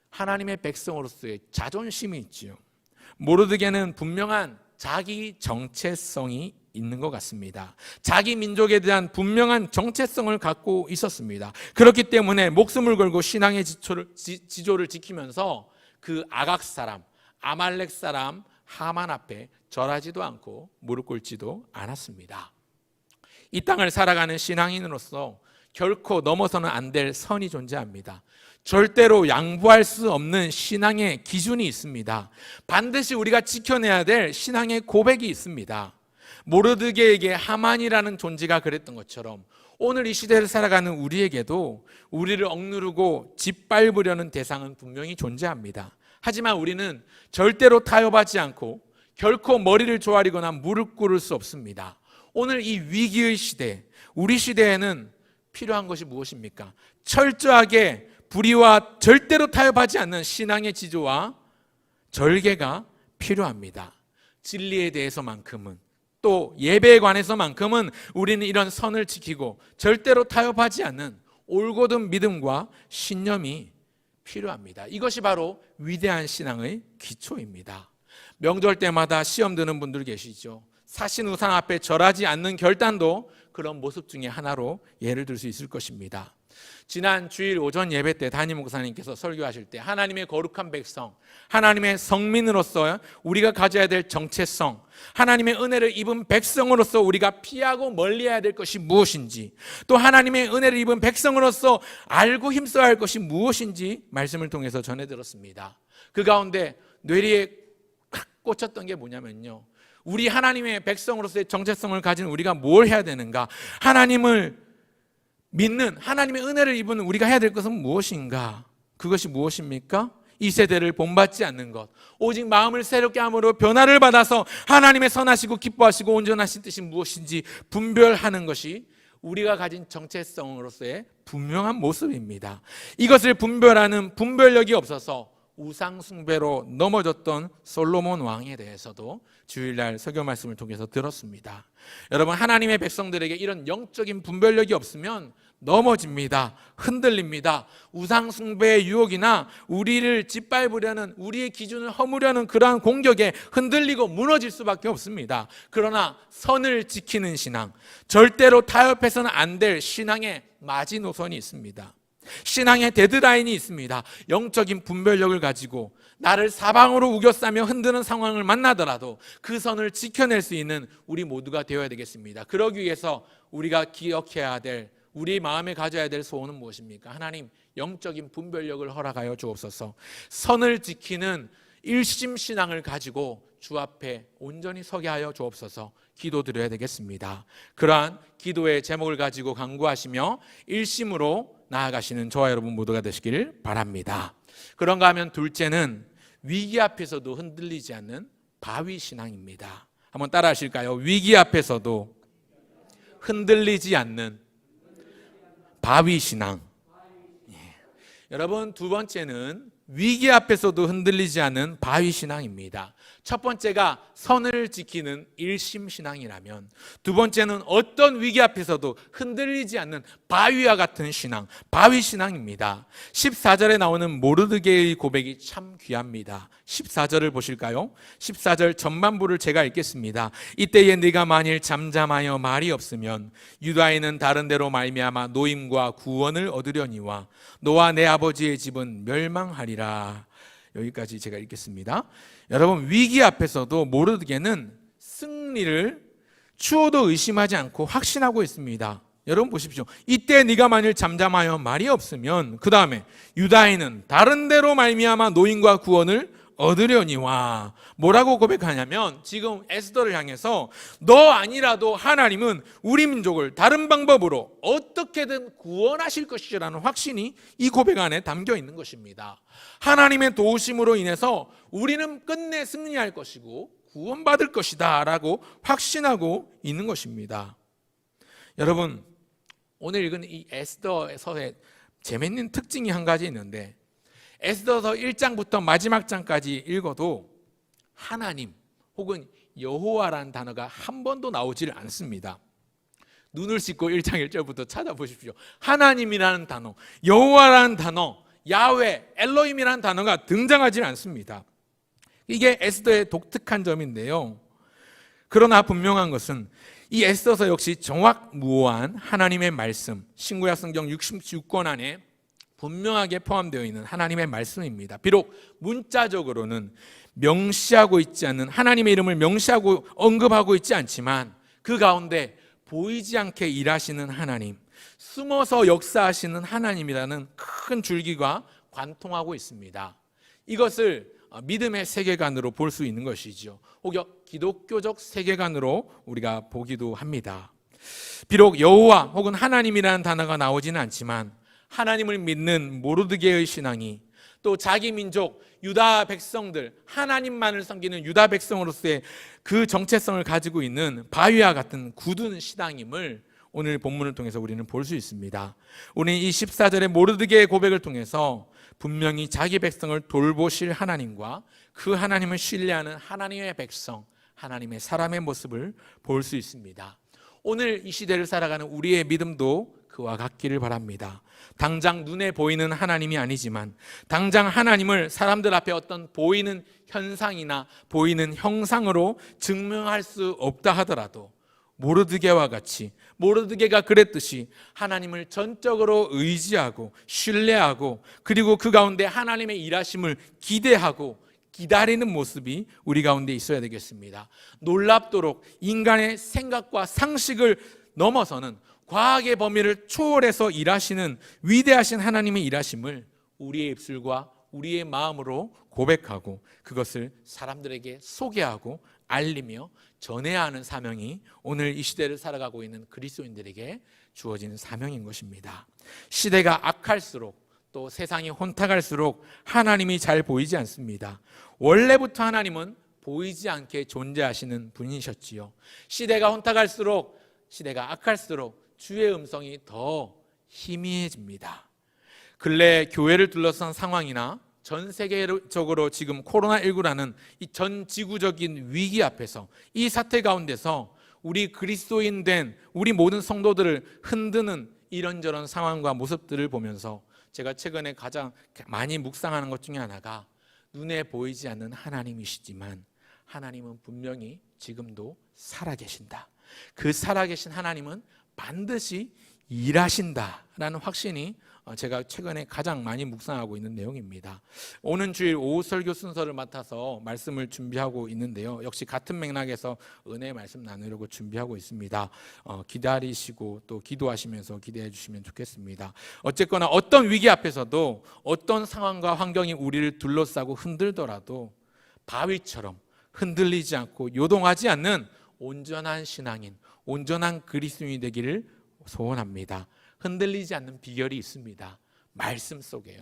Speaker 1: 하나님의 백성으로서의 자존심이 있지요. 모르드게는 분명한 자기 정체성이 있는 것 같습니다. 자기 민족에 대한 분명한 정체성을 갖고 있었습니다. 그렇기 때문에 목숨을 걸고 신앙의 지조를 지키면서 그 아각 사람, 아말렉 사람 하만 앞에 절하지도 않고 무릎 꿇지도 않았습니다. 이 땅을 살아가는 신앙인으로서 결코 넘어서는 안 될 선이 존재합니다. 절대로 양보할 수 없는 신앙의 기준이 있습니다. 반드시 우리가 지켜내야 될 신앙의 고백이 있습니다. 모르드게에게 하만이라는 존재가 그랬던 것처럼 오늘 이 시대를 살아가는 우리에게도 우리를 억누르고 짓밟으려는 대상은 분명히 존재합니다. 하지만 우리는 절대로 타협하지 않고 결코 머리를 조아리거나 무릎 꿇을 수 없습니다. 오늘 이 위기의 시대, 우리 시대에는 필요한 것이 무엇입니까? 철저하게 불의와 절대로 타협하지 않는 신앙의 지조와 절개가 필요합니다. 진리에 대해서만큼은, 또 예배에 관해서만큼은 우리는 이런 선을 지키고 절대로 타협하지 않는 올곧은 믿음과 신념이 필요합니다. 이것이 바로 위대한 신앙의 기초입니다. 명절 때마다 시험 드는 분들 계시죠. 사신 우상 앞에 절하지 않는 결단도 그런 모습 중에 하나로 예를 들 수 있을 것입니다. 지난 주일 오전 예배 때 담임 목사님께서 설교하실 때 하나님의 거룩한 백성, 하나님의 성민으로서 우리가 가져야 될 정체성, 하나님의 은혜를 입은 백성으로서 우리가 피하고 멀리해야 될 것이 무엇인지, 또 하나님의 은혜를 입은 백성으로서 알고 힘써야 할 것이 무엇인지 말씀을 통해서 전해드렸습니다. 그 가운데 뇌리에 꽉 꽂혔던 게 뭐냐면요, 우리 하나님의 백성으로서의 정체성을 가진 우리가 뭘 해야 되는가, 하나님을 믿는, 하나님의 은혜를 입은 우리가 해야 될 것은 무엇인가? 그것이 무엇입니까? 이 세대를 본받지 않는 것, 오직 마음을 새롭게 함으로 변화를 받아서 하나님의 선하시고 기뻐하시고 온전하신 뜻이 무엇인지 분별하는 것이 우리가 가진 정체성으로서의 분명한 모습입니다. 이것을 분별하는 분별력이 없어서 우상 숭배로 넘어졌던 솔로몬 왕에 대해서도 주일날 설교 말씀을 통해서 들었습니다. 여러분, 하나님의 백성들에게 이런 영적인 분별력이 없으면 넘어집니다. 흔들립니다. 우상 숭배의 유혹이나 우리를 짓밟으려는, 우리의 기준을 허무려는 그러한 공격에 흔들리고 무너질 수밖에 없습니다. 그러나 선을 지키는 신앙, 절대로 타협해서는 안 될 신앙의 마지노선이 있습니다. 신앙의 데드라인이 있습니다. 영적인 분별력을 가지고 나를 사방으로 우겨싸며 흔드는 상황을 만나더라도 그 선을 지켜낼 수 있는 우리 모두가 되어야 되겠습니다. 그러기 위해서 우리가 기억해야 될, 우리 마음에 가져야 될 소원은 무엇입니까? 하나님, 영적인 분별력을 허락하여 주옵소서. 선을 지키는 일심신앙을 가지고 주 앞에 온전히 서게 하여 주옵소서. 기도드려야 되겠습니다. 그러한 기도의 제목을 가지고 간구하시며 일심으로 나아가시는 저와 여러분 모두가 되시길 바랍니다. 그런가 하면 둘째는 위기 앞에서도 흔들리지 않는 바위 신앙입니다. 한번 따라 하실까요? 위기 앞에서도 흔들리지 않는 바위 신앙. 예. 여러분, 두 번째는 위기 앞에서도 흔들리지 않는 바위 신앙입니다. 첫 번째가 선을 지키는 일심 신앙이라면, 두 번째는 어떤 위기 앞에서도 흔들리지 않는 바위와 같은 신앙, 바위 신앙입니다. 14절에 나오는 모르드게의 고백이 참 귀합니다. 14절을 보실까요? 14절 전반부를 제가 읽겠습니다. 이때에 네가 만일 잠잠하여 말이 없으면 유다인은 다른 데로 말미암아 노임과 구원을 얻으려니와 너와 내 아버지의 집은 멸망하리라. 여기까지 제가 읽겠습니다. 여러분, 위기 앞에서도 모르드게는 승리를 추호도 의심하지 않고 확신하고 있습니다. 여러분 보십시오. 이때 네가 만일 잠잠하여 말이 없으면, 그 다음에 유다인은 다른 데로 말미암아 노임과 구원을 얻으려니와, 뭐라고 고백하냐면 지금 에스더를 향해서 너 아니라도 하나님은 우리 민족을 다른 방법으로 어떻게든 구원하실 것이라는 확신이 이 고백 안에 담겨 있는 것입니다. 하나님의 도우심으로 인해서 우리는 끝내 승리할 것이고 구원받을 것이다 라고 확신하고 있는 것입니다. 여러분, 오늘 읽은 이 에스더서의 재미있는 특징이 한 가지 있는데, 에스더서 1장부터 마지막 장까지 읽어도 하나님 혹은 여호와라는 단어가 한 번도 나오질 않습니다. 눈을 씻고 1장 1절부터 찾아보십시오. 하나님이라는 단어, 여호와라는 단어, 야훼, 엘로힘이라는 단어가 등장하지 않습니다. 이게 에스더의 독특한 점인데요, 그러나 분명한 것은 이 에스더서 역시 정확무오한 하나님의 말씀, 신구약 성경 66권 안에 분명하게 포함되어 있는 하나님의 말씀입니다. 비록 문자적으로는 명시하고 있지 않는, 하나님의 이름을 명시하고 언급하고 있지 않지만 그 가운데 보이지 않게 일하시는 하나님, 숨어서 역사하시는 하나님이라는 큰 줄기가 관통하고 있습니다. 이것을 믿음의 세계관으로 볼 수 있는 것이죠. 혹여 기독교적 세계관으로 우리가 보기도 합니다. 비록 여호와 혹은 하나님이라는 단어가 나오지는 않지만 하나님을 믿는 모르드게의 신앙이, 또 자기 민족 유다 백성들, 하나님만을 섬기는 유다 백성으로서의 그 정체성을 가지고 있는 바위와 같은 굳은 신앙임을 오늘 본문을 통해서 우리는 볼 수 있습니다. 우리는 이 14절의 모르드게의 고백을 통해서 분명히 자기 백성을 돌보실 하나님과 그 하나님을 신뢰하는 하나님의 백성, 하나님의 사람의 모습을 볼 수 있습니다. 오늘 이 시대를 살아가는 우리의 믿음도 그와 같기를 바랍니다. 당장 눈에 보이는 하나님이 아니지만 당장 하나님을 사람들 앞에 어떤 보이는 현상이나 보이는 형상으로 증명할 수 없다 하더라도 모르드게와 같이, 모르드게가 그랬듯이 하나님을 전적으로 의지하고 신뢰하고 그리고 그 가운데 하나님의 일하심을 기대하고 기다리는 모습이 우리 가운데 있어야 되겠습니다. 놀랍도록 인간의 생각과 상식을 넘어서는 과학의 범위를 초월해서 일하시는 위대하신 하나님의 일하심을 우리의 입술과 우리의 마음으로 고백하고 그것을 사람들에게 소개하고 알리며 전해야 하는 사명이 오늘 이 시대를 살아가고 있는 그리스도인들에게 주어지는 사명인 것입니다. 시대가 악할수록 또 세상이 혼탁할수록 하나님이 잘 보이지 않습니다. 원래부터 하나님은 보이지 않게 존재하시는 분이셨지요. 시대가 혼탁할수록, 시대가 악할수록 주의 음성이 더 희미해집니다. 근래 교회를 둘러싼 상황이나 전 세계적으로 지금 코로나19라는 이 전 지구적인 위기 앞에서, 이 사태 가운데서 우리 그리스도인 된 우리 모든 성도들을 흔드는 이런저런 상황과 모습들을 보면서 제가 최근에 가장 많이 묵상하는 것 중에 하나가, 눈에 보이지 않는 하나님이시지만 하나님은 분명히 지금도 살아계신다. 그 살아계신 하나님은 반드시 일하신다라는 확신이 제가 최근에 가장 많이 묵상하고 있는 내용입니다. 오는 주일 오후 설교 순서를 맡아서 말씀을 준비하고 있는데요. 역시 같은 맥락에서 은혜의 말씀 나누려고 준비하고 있습니다. 기다리시고 또 기도하시면서 기대해 주시면 좋겠습니다. 어쨌거나 어떤 위기 앞에서도 어떤 상황과 환경이 우리를 둘러싸고 흔들더라도 바위처럼 흔들리지 않고 요동하지 않는 온전한 신앙인, 온전한 그리스도인이 되기를 소원합니다. 흔들리지 않는 비결이 있습니다. 말씀 속에요.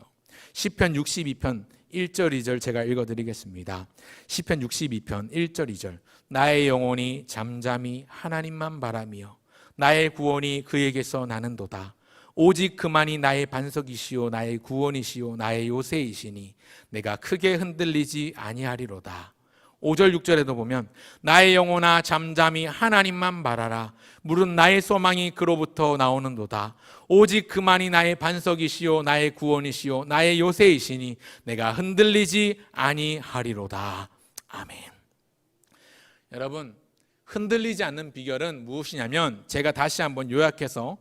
Speaker 1: 시편 62편 1절 2절 제가 읽어드리겠습니다. 시편 62편 1절 2절. 나의 영혼이 잠잠히 하나님만 바라며 나의 구원이 그에게서 나는도다. 오직 그만이 나의 반석이시오 나의 구원이시오 나의 요새이시니 내가 크게 흔들리지 아니하리로다. 5절 6절에도 보면 나의 영혼아 잠잠히 하나님만 바라라. 물은 나의 소망이 그로부터 나오는도다. 오직 그만이 나의 반석이시오 나의 구원이시오 나의 요새이시니 내가 흔들리지 아니하리로다. 아멘. 여러분, 흔들리지 않는 비결은 무엇이냐면, 제가 다시 한번 요약해서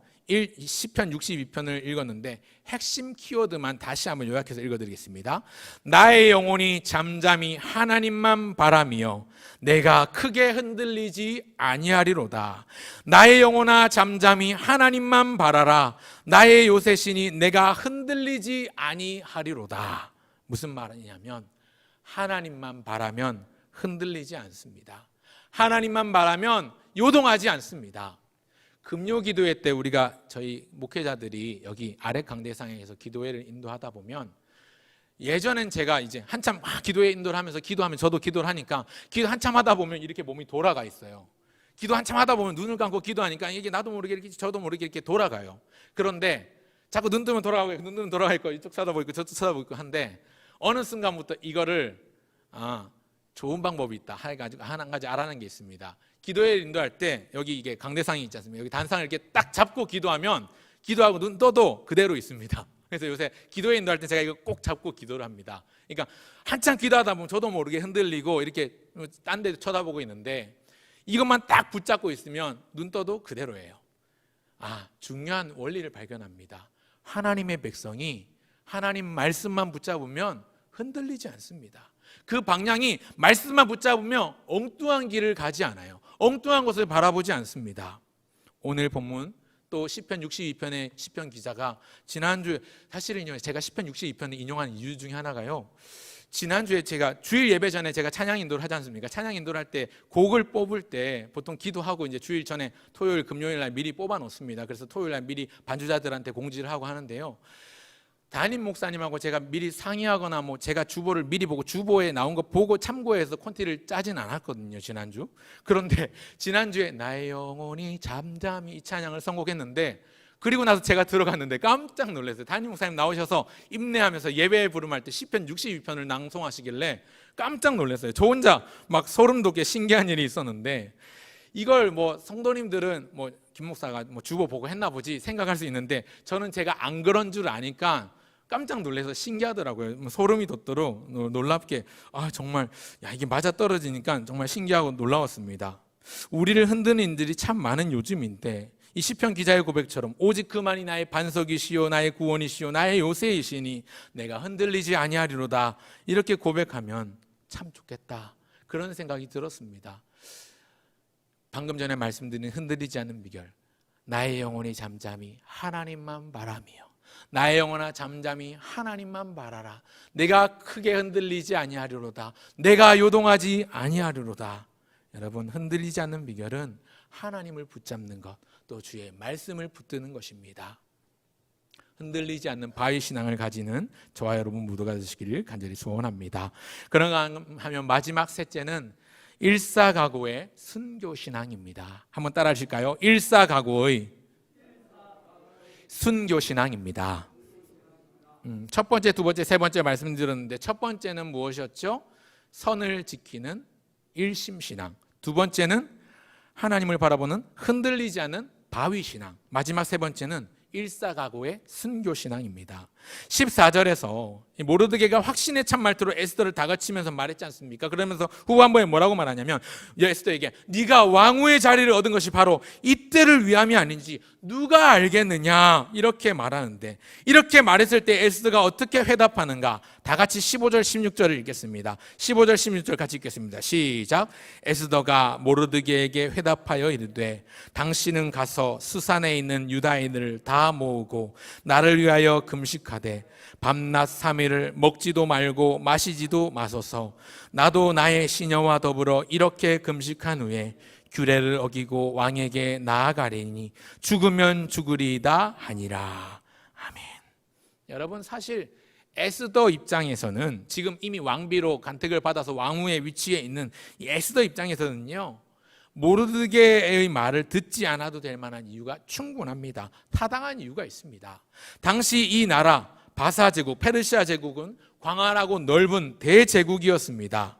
Speaker 1: 시편 62편을 읽었는데 핵심 키워드만 다시 한번 요약해서 읽어드리겠습니다. 나의 영혼이 잠잠히 하나님만 바라며 내가 크게 흔들리지 아니하리로다. 나의 영혼아 잠잠히 하나님만 바라라. 나의 요새시니 내가 흔들리지 아니하리로다. 무슨 말이냐면 하나님만 바라면 흔들리지 않습니다. 하나님만 바라면 요동하지 않습니다. 금요기도회 때 우리가 저희 목회자들이 여기 아래 강대상에서 기도회를 인도하다 보면, 예전엔 제가 이제 한참 기도회 인도를 하면서 기도하면 저도 기도를 하니까 기도 한참 하다 보면 이렇게 몸이 돌아가 있어요. 기도 한참 하다 보면 눈을 감고 기도하니까 이게 나도 모르게 이렇게 저도 모르게 이렇게 돌아가요. 그런데 자꾸 눈 뜨면 돌아가고 눈 뜨면 돌아가 있고 이쪽 쳐다보고 있고 저쪽 쳐다보고 있고 한데, 어느 순간부터 이거를 좋은 방법이 있다 해가지고 한 가지 알아낸 게 있습니다. 기도회 인도할 때 여기 이게 강대상이 있지 않습니까? 여기 단상을 이렇게 딱 잡고 기도하면 기도하고 눈 떠도 그대로 있습니다. 그래서 요새 기도회 인도할 때 제가 이거 꼭 잡고 기도를 합니다. 그러니까 한참 기도하다 보면 저도 모르게 흔들리고 이렇게 딴 데 쳐다보고 있는데, 이것만 딱 붙잡고 있으면 눈 떠도 그대로예요. 중요한 원리를 발견합니다. 하나님의 백성이 하나님 말씀만 붙잡으면 흔들리지 않습니다. 그 방향이 말씀만 붙잡으면 엉뚱한 길을 가지 않아요. 엉뚱한 것을 바라보지 않습니다. 오늘 본문 또 시편 62편의 시편 기자가 지난주에, 사실은요 제가 시편 62편을 인용한 이유 중에 하나가요, 지난주에 제가 주일 예배 전에 제가 찬양 인도를 하지 않습니까? 찬양 인도를 할 때 곡을 뽑을 때 보통 기도하고 이제 주일 전에 토요일 금요일 날 미리 뽑아 놓습니다. 그래서 토요일 날 미리 반주자들한테 공지를 하고 하는데요, 담임 목사님하고 제가 미리 상의하거나 뭐 제가 주보를 미리 보고 주보에 나온 거 보고 참고해서 콘티를 짜진 않았거든요, 지난주. 그런데 지난주에 나의 영혼이 잠잠히 이 찬양을 선곡했는데, 그리고 나서 제가 들어갔는데 깜짝 놀랐어요. 담임 목사님 나오셔서 임내하면서 예배 부름할 때 시편 62편을 낭송하시길래 깜짝 놀랐어요. 저 혼자 막 소름 돋게 신기한 일이 있었는데, 이걸 뭐 성도님들은 뭐 김 목사가 뭐 주보 보고 했나 보지 생각할 수 있는데, 저는 제가 안 그런 줄 아니까 깜짝 놀라서 신기하더라고요. 소름이 돋도록 놀랍게, 정말 이게 맞아 떨어지니까 정말 신기하고 놀라웠습니다. 우리를 흔드는 일들이 참 많은 요즘인데, 이 시편 기자의 고백처럼 오직 그만이 나의 반석이시요 나의 구원이시요 나의 요새이시니 내가 흔들리지 아니하리로다, 이렇게 고백하면 참 좋겠다, 그런 생각이 들었습니다. 방금 전에 말씀드린 흔들리지 않는 비결, 나의 영혼이 잠잠히 하나님만 바라며, 나의 영혼아 잠잠히 하나님만 바라라. 내가 크게 흔들리지 아니하리로다, 내가 요동하지 아니하리로다. 여러분, 흔들리지 않는 비결은 하나님을 붙잡는 것, 또 주의 말씀을 붙드는 것입니다. 흔들리지 않는 바위 신앙을 가지는 저와 여러분 모두가 되시기를 간절히 소원합니다. 그런가 하면 마지막 셋째는 일사각오의 순교신앙입니다. 한번 따라 하실까요? 일사각오의 순교신앙입니다. 첫 번째, 두 번째, 세 번째 말씀드렸는데, 첫 번째는 무엇이었죠? 선을 지키는 일심신앙. 두 번째는 하나님을 바라보는 흔들리지 않는 바위신앙. 마지막 세 번째는 일사각오의 순교신앙입니다. 14절에서 모르드게가 확신에 찬 말투로 에스더를 다그치면서 말했지 않습니까? 그러면서 후반부에 뭐라고 말하냐면, 에스더에게 네가 왕후의 자리를 얻은 것이 바로 이때를 위함이 아닌지 누가 알겠느냐, 이렇게 말하는데, 이렇게 말했을 때 에스더가 어떻게 회답하는가? 다 같이 15절 16절을 읽겠습니다. 15절 16절 같이 읽겠습니다. 시작. 에스더가 모르드게에게 회답하여 이르되 당신은 가서 수산에 있는 유다인을 다 모으고 나를 위하여 금식하되 밤낮 3일을 먹지도 말고 마시지도 마소서. 나도 나의 시녀와 더불어 이렇게 금식한 후에 규례를 어기고 왕에게 나아가리니 죽으면 죽으리다 하니라. 아멘. 여러분, 사실 에스더 입장에서는 지금 이미 왕비로 간택을 받아서 왕후의 위치에 있는 이 에스더 입장에서는요, 모르드게의 말을 듣지 않아도 될 만한 이유가 충분합니다. 타당한 이유가 있습니다. 당시 이 나라 바사 제국, 페르시아 제국은 광활하고 넓은 대제국이었습니다.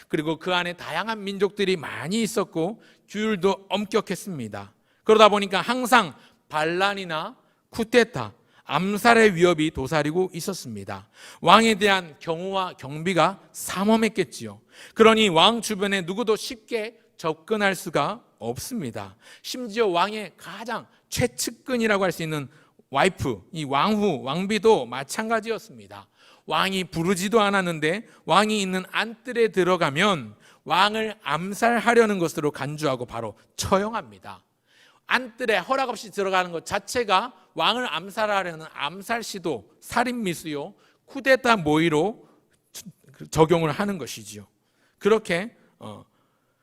Speaker 1: 그리고 그 안에 다양한 민족들이 많이 있었고 규율도 엄격했습니다. 그러다 보니까 항상 반란이나 쿠데타, 암살의 위협이 도사리고 있었습니다. 왕에 대한 경호와 경비가 삼엄했겠지요. 그러니 왕 주변에 누구도 쉽게 접근할 수가 없습니다. 심지어 왕의 가장 최측근이라고 할 수 있는 와이프, 이 왕후, 왕비도 마찬가지였습니다. 왕이 부르지도 않았는데 왕이 있는 안뜰에 들어가면 왕을 암살하려는 것으로 간주하고 바로 처형합니다. 안뜰에 허락 없이 들어가는 것 자체가 왕을 암살하려는 암살 시도, 살인 미수요, 쿠데타 모의로 적용을 하는 것이지요. 그렇게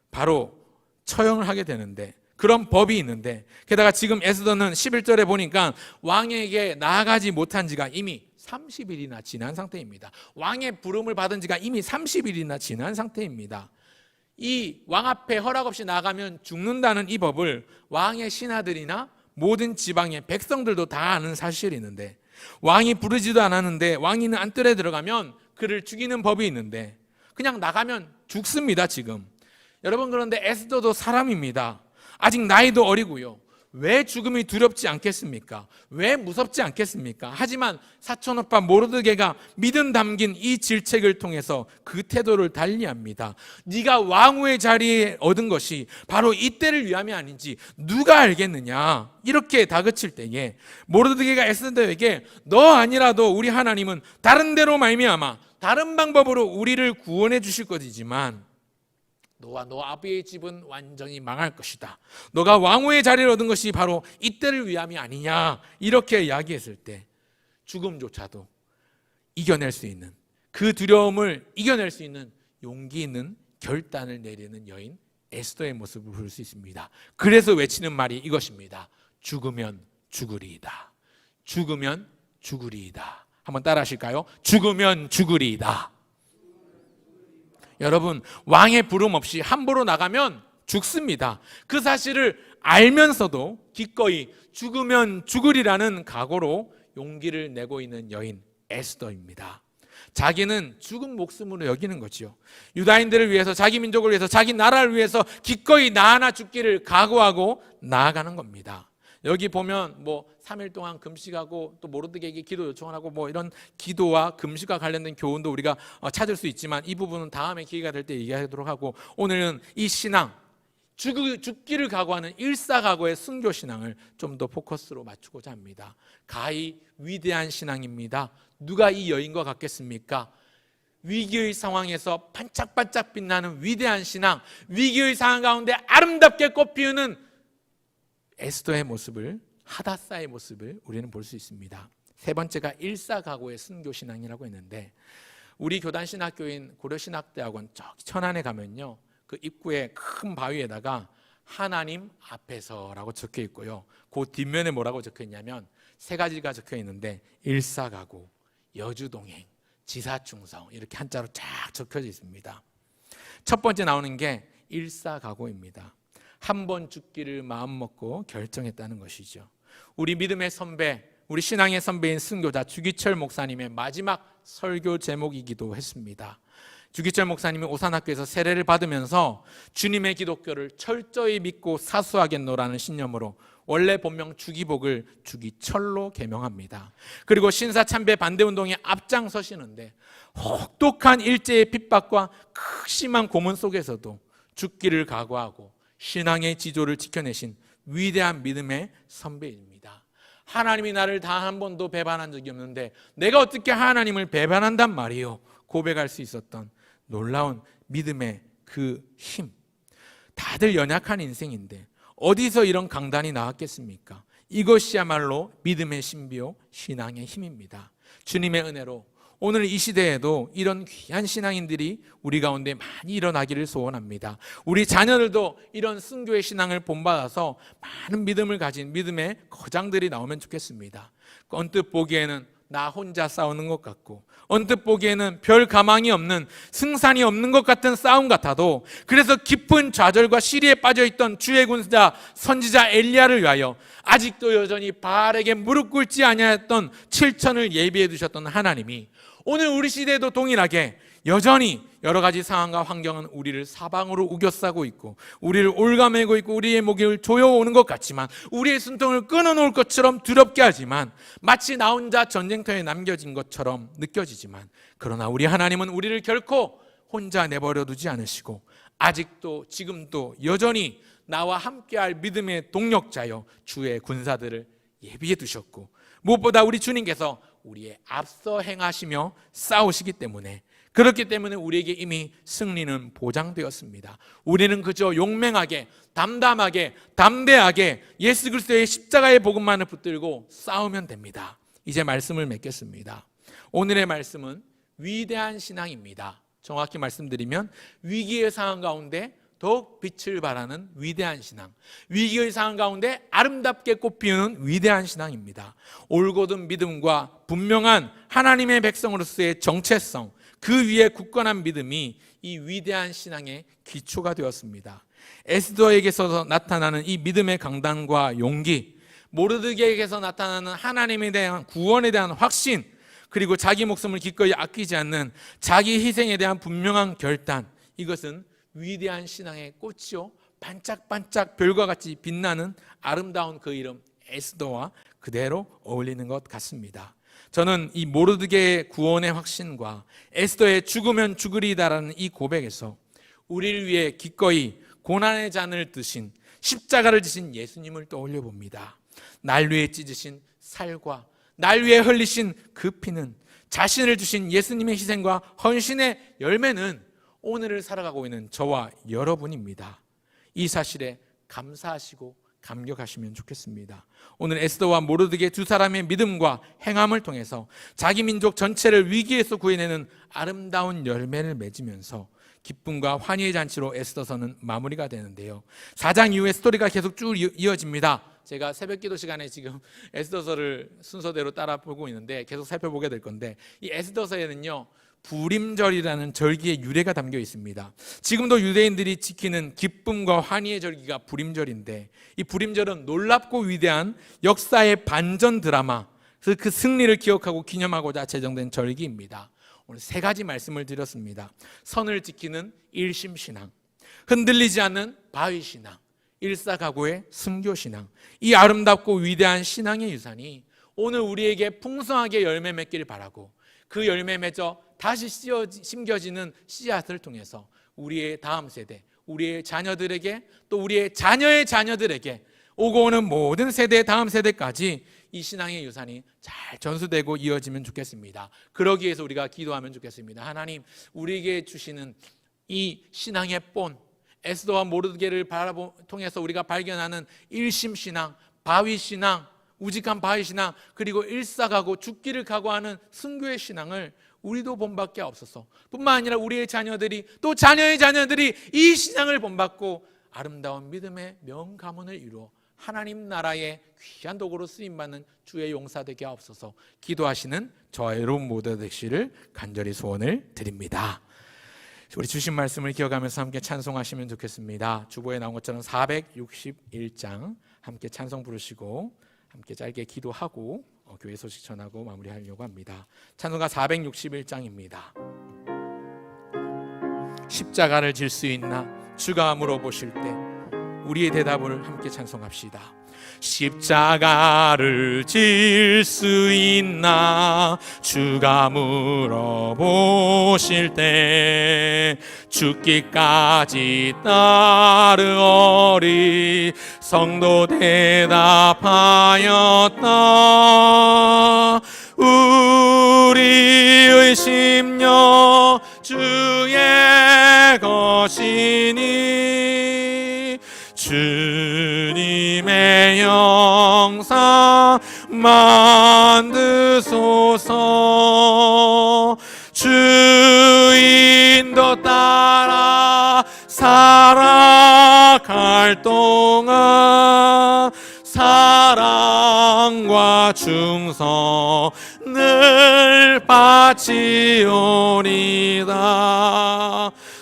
Speaker 1: 바로 처형을 하게 되는데, 그런 법이 있는데, 게다가 지금 에스더는 11절에 보니까 왕에게 나아가지 못한 지가 이미 30일이나 지난 상태입니다. 왕의 부름을 받은 지가 이미 30일이나 지난 상태입니다. 이 왕 앞에 허락 없이 나가면 죽는다는 이 법을 왕의 신하들이나 모든 지방의 백성들도 다 아는 사실이 있는데, 왕이 부르지도 않았는데 왕이 있는 안뜰에 들어가면 그를 죽이는 법이 있는데 그냥 나가면 죽습니다. 지금 여러분, 그런데 에스더도 사람입니다. 아직 나이도 어리고요, 왜 죽음이 두렵지 않겠습니까? 왜 무섭지 않겠습니까? 하지만 사촌오빠 모르드게가 믿음 담긴 이 질책을 통해서 그 태도를 달리합니다. 네가 왕후의 자리에 얻은 것이 바로 이때를 위함이 아닌지 누가 알겠느냐, 이렇게 다그칠 때에 모르드게가 에스더에게 너 아니라도 우리 하나님은 다른 데로 말미암아 다른 방법으로 우리를 구원해 주실 것이지만 너와 너 아비의 집은 완전히 망할 것이다. 너가 왕후의 자리를 얻은 것이 바로 이때를 위함이 아니냐, 이렇게 이야기했을 때 죽음조차도 이겨낼 수 있는, 그 두려움을 이겨낼 수 있는 용기 있는 결단을 내리는 여인 에스더의 모습을 볼 수 있습니다. 그래서 외치는 말이 이것입니다. 죽으면 죽으리이다. 죽으면 죽으리이다. 한번 따라 하실까요? 죽으면 죽으리이다. 여러분, 왕의 부름 없이 함부로 나가면 죽습니다. 그 사실을 알면서도 기꺼이 죽으면 죽으리라는 각오로 용기를 내고 있는 여인 에스더입니다. 자기는 죽은 목숨으로 여기는 거죠. 유다인들을 위해서, 자기 민족을 위해서, 자기 나라를 위해서 기꺼이 나 하나 죽기를 각오하고 나아가는 겁니다. 여기 보면 3일 동안 금식하고 또 모르드게에게 기도 요청을 하고 이런 기도와 금식과 관련된 교훈도 우리가 찾을 수 있지만 이 부분은 다음에 기회가 될 때 얘기하도록 하고, 오늘은 이 신앙, 죽기를 각오하는 일사각오의 순교 신앙을 좀 더 포커스로 맞추고자 합니다. 가히 위대한 신앙입니다. 누가 이 여인과 같겠습니까? 위기의 상황에서 반짝반짝 빛나는 위대한 신앙, 위기의 상황 가운데 아름답게 꽃피우는 에스더의 모습을, 하다사의 모습을 우리는 볼 수 있습니다. 세 번째가 일사각오의 순교신앙이라고 했는데, 우리 교단신학교인 고려신학대학원 저기 천안에 가면요, 그 입구에 큰 바위에다가 하나님 앞에서라고 적혀 있고요, 그 뒷면에 뭐라고 적혀 있냐면 세 가지가 적혀 있는데 일사각오, 여주동행, 지사충성, 이렇게 한자로 쫙 적혀져 있습니다. 첫 번째 나오는 게 일사각오입니다. 한 번 죽기를 마음먹고 결정했다는 것이죠. 우리 믿음의 선배, 우리 신앙의 선배인 순교자 주기철 목사님의 마지막 설교 제목이기도 했습니다. 주기철 목사님이 오산학교에서 세례를 받으면서 주님의 기독교를 철저히 믿고 사수하겠노라는 신념으로 원래 본명 주기복을 주기철로 개명합니다. 그리고 신사참배 반대운동에 앞장서시는데 혹독한 일제의 핍박과 극심한 고문 속에서도 죽기를 각오하고 신앙의 지조를 지켜내신 위대한 믿음의 선배입니다. 하나님이 나를 단 한 번도 배반한 적이 없는데 내가 어떻게 하나님을 배반한단 말이요, 고백할 수 있었던 놀라운 믿음의 그 힘. 다들 연약한 인생인데 어디서 이런 강단이 나왔겠습니까? 이것이야말로 믿음의 신비요 신앙의 힘입니다. 주님의 은혜로 오늘 이 시대에도 이런 귀한 신앙인들이 우리 가운데 많이 일어나기를 소원합니다. 우리 자녀들도 이런 순교의 신앙을 본받아서 많은 믿음을 가진 믿음의 거장들이 나오면 좋겠습니다. 언뜻 보기에는 나 혼자 싸우는 것 같고, 언뜻 보기에는 별 가망이 없는, 승산이 없는 것 같은 싸움 같아도, 그래서 깊은 좌절과 시리에 빠져있던 주의 군사 선지자 엘리야를 위하여 아직도 여전히 바알에게 무릎 꿇지 아니하였던 7천을 예비해 두셨던 하나님이 오늘 우리 시대에도 동일하게 여전히 여러 가지 상황과 환경은 우리를 사방으로 우겨싸고 있고 우리를 올가매고 있고 우리의 목을 조여오는 것 같지만, 우리의 숨통을 끊어놓을 것처럼 두렵게 하지만, 마치 나 혼자 전쟁터에 남겨진 것처럼 느껴지지만, 그러나 우리 하나님은 우리를 결코 혼자 내버려 두지 않으시고 아직도 지금도 여전히 나와 함께할 믿음의 동력자여 주의 군사들을 예비해 두셨고, 무엇보다 우리 주님께서 우리의 앞서 행하시며 싸우시기 때문에, 그렇기 때문에 우리에게 이미 승리는 보장되었습니다. 우리는 그저 용맹하게, 담담하게, 담대하게 예수 그리스도의 십자가의 복음만을 붙들고 싸우면 됩니다. 이제 말씀을 맺겠습니다. 오늘의 말씀은 위대한 신앙입니다. 정확히 말씀드리면 위기의 상황 가운데 더욱 빛을 발하는 위대한 신앙, 위기의 상황 가운데 아름답게 꽃피우는 위대한 신앙입니다. 올곧은 믿음과 분명한 하나님의 백성으로서의 정체성, 그 위에 굳건한 믿음이 이 위대한 신앙의 기초가 되었습니다. 에스더에게서 나타나는 이 믿음의 강단과 용기, 모르드게에게서 나타나는 하나님에 대한 구원에 대한 확신, 그리고 자기 목숨을 기꺼이 아끼지 않는 자기 희생에 대한 분명한 결단, 이것은 위대한 신앙의 꽃이요 반짝반짝 별과 같이 빛나는 아름다운 그 이름 에스더와 그대로 어울리는 것 같습니다. 저는 이 모르드게의 구원의 확신과 에스더의 죽으면 죽으리다라는 이 고백에서 우리를 위해 기꺼이 고난의 잔을 드신, 십자가를 지신 예수님을 떠올려 봅니다. 날 위해 찢으신 살과 날 위해 흘리신 그 피는, 자신을 주신 예수님의 희생과 헌신의 열매는 오늘을 살아가고 있는 저와 여러분입니다. 이 사실에 감사하시고 감격하시면 좋겠습니다. 오늘 에스더와 모르드게 두 사람의 믿음과 행함을 통해서 자기 민족 전체를 위기에서 구해내는 아름다운 열매를 맺으면서 기쁨과 환희의 잔치로 에스더서는 마무리가 되는데요. 4장 이후에 스토리가 계속 쭉 이어집니다. 제가 새벽 기도 시간에 지금 에스더서를 순서대로 따라 보고 있는데 계속 살펴보게 될 건데, 이 에스더서에는요 부림절이라는 절기의 유래가 담겨 있습니다. 지금도 유대인들이 지키는 기쁨과 환희의 절기가 부림절인데, 이 부림절은 놀랍고 위대한 역사의 반전 드라마, 그 승리를 기억하고 기념하고자 제정된 절기입니다. 오늘 세 가지 말씀을 드렸습니다. 선을 지키는 일심신앙, 흔들리지 않는 바위신앙, 일사각오의 순교신앙. 이 아름답고 위대한 신앙의 유산이 오늘 우리에게 풍성하게 열매 맺기를 바라고, 그 열매 맺어 다시 심겨지는 씨앗을 통해서 우리의 다음 세대, 우리의 자녀들에게, 또 우리의 자녀의 자녀들에게, 오고 오는 모든 세대, 다음 세대까지 이 신앙의 유산이 잘 전수되고 이어지면 좋겠습니다. 그러기 위해서 우리가 기도하면 좋겠습니다. 하나님, 우리에게 주시는 이 신앙의 본, 에스더와 모르드게를 통해서 우리가 발견하는 일심신앙, 바위신앙, 우직한 바위신앙, 그리고 일사각오, 죽기를 각오하는 순교의 신앙을 우리도 본받게 하옵소서. 뿐만 아니라 우리의 자녀들이, 또 자녀의 자녀들이 이 신앙을 본받고 아름다운 믿음의 명가문을 이루어 하나님 나라의 귀한 도구로 쓰임받는 주의 용사 되게 하옵소서. 기도하시는 저와 여러분 모두 되시기를 간절히 소원을 드립니다. 우리 주신 말씀을 기억하면서 함께 찬송하시면 좋겠습니다. 주보에 나온 것처럼 461장 함께 찬송 부르시고 함께 짧게 기도하고 교회 소식 전하고 마무리하려고 합니다. 찬송가 461장입니다. 십자가를 질 수 있나 주가 물어보실 때 우리의 대답을 함께 찬송합시다. 십자가를 질 수 있나 주가 물어보실 때 죽기까지 따르오리 성도 대답하였다. 우리의 심령 주의 것이니 주님의 영상 만드소서. 주인도 따라 살아갈 동안 사랑과 충성을 바치오리다.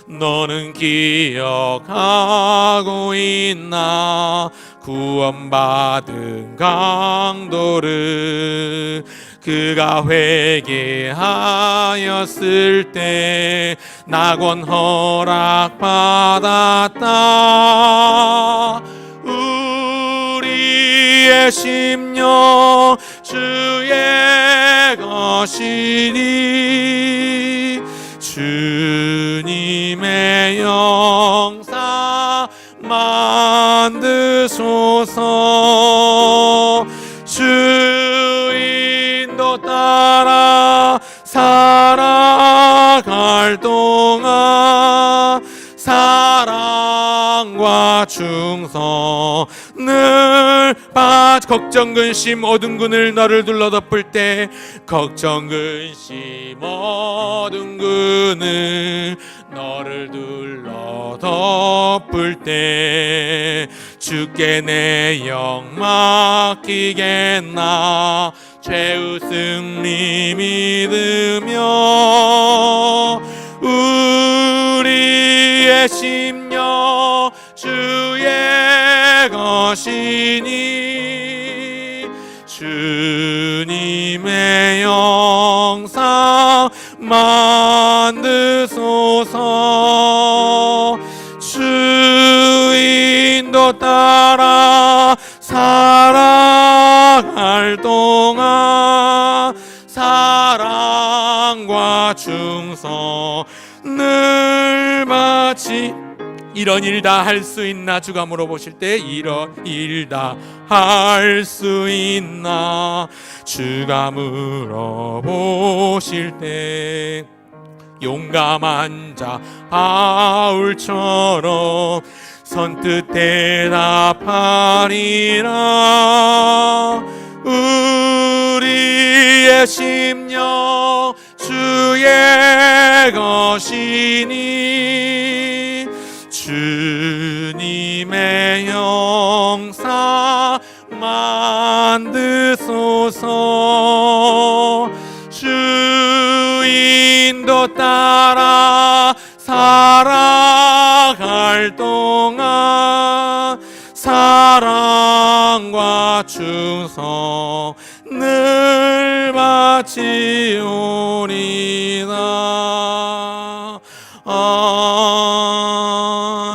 Speaker 1: 너는 기억하고 있나 구원받은 강도를 그가 회개하였을 때 낙원 허락받았다. 우리의 심령 주의 것이니 주님의 영상 만드소서. 주인도 따라 살아갈 동안 사랑과 충성을 걱정 근심 어두운 군을 너를 둘러덮을 때 걱정 근심 어두운 군을 너를 둘러덮을 때 주께 내 영 맡기겠나 최후 승리 믿으며 우리의 심령 주의 것이니 주님의 영상 만드소서. 주인 인도 따라 살아갈 동안 사랑과 충성을 바치. 이런 일 다 할 수 있나 주가 물어보실 때 이런 일 다 할 수 있나 주가 물어보실 때 용감한 자 바울처럼 선뜻 대답하리라. 우리의 심령 주의 것이니 주님의 영상 만드소서. 주 인도 따라 살아갈 동안 사랑과 충성을 바치오리다.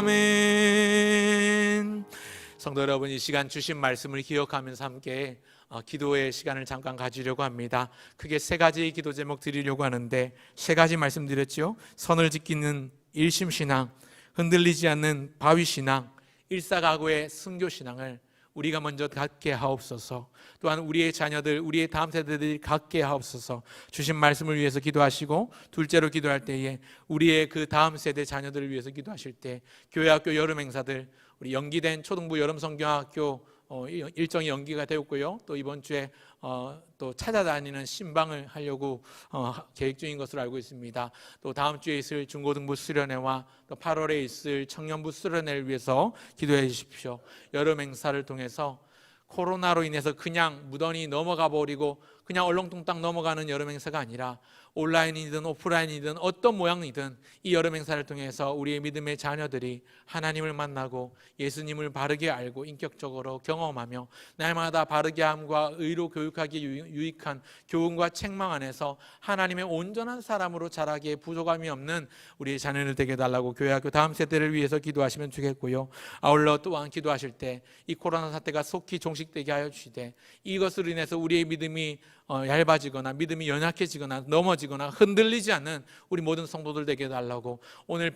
Speaker 1: 아멘. 성도 여러분, 이 시간 주신 말씀을 기억하면서 함께 기도의 시간을 잠깐 가지려고 합니다. 크게 세 가지 기도 제목 드리려고 하는데, 세 가지 말씀드렸죠. 선을 지키는 일심신앙, 흔들리지 않는 바위신앙, 일사각오의 순교신앙을 우리가 먼저 갖게 하옵소서. 또한 우리의 자녀들, 우리의 다음 세대들이 갖게 하옵소서. 주신 말씀을 위해서 기도하시고, 둘째로 기도할 때에 우리의 그 다음 세대 자녀들을 위해서 기도하실 때 교회학교 여름 행사들, 우리 연기된 초등부 여름 성경학교 일정이 연기가 되었고요. 또 이번 주에 또 찾아다니는 신방을 하려고 계획 중인 것으로 알고 있습니다. 또 다음 주에 있을 중고등부 수련회와 또 8월에 있을 청년부 수련회를 위해서 기도해 주십시오. 여름 행사를 통해서 코로나로 인해서 그냥 무던히 넘어가 버리고 그냥 얼렁뚱땅 넘어가는 여름 행사가 아니라 온라인이든 오프라인이든 어떤 모양이든 이 여름 행사를 통해서 우리의 믿음의 자녀들이 하나님을 만나고 예수님을 바르게 알고 인격적으로 경험하며 날마다 바르게 함과 의로 교육하기에 유익한 교훈과 책망 안에서 하나님의 온전한 사람으로 자라기에 부족함이 없는 우리의 자녀들 되게 해달라고 교회학교 다음 세대를 위해서 기도하시면 좋겠고요. 아울러 또한 기도하실 때 이 코로나 사태가 속히 종식되게 하여 주시되 이것으로 인해서 우리의 믿음이 얇아지거나 믿음이 연약해지거나 넘어지거나 흔들리지 않는 우리 모든 성도들 되게 해달라고, 오늘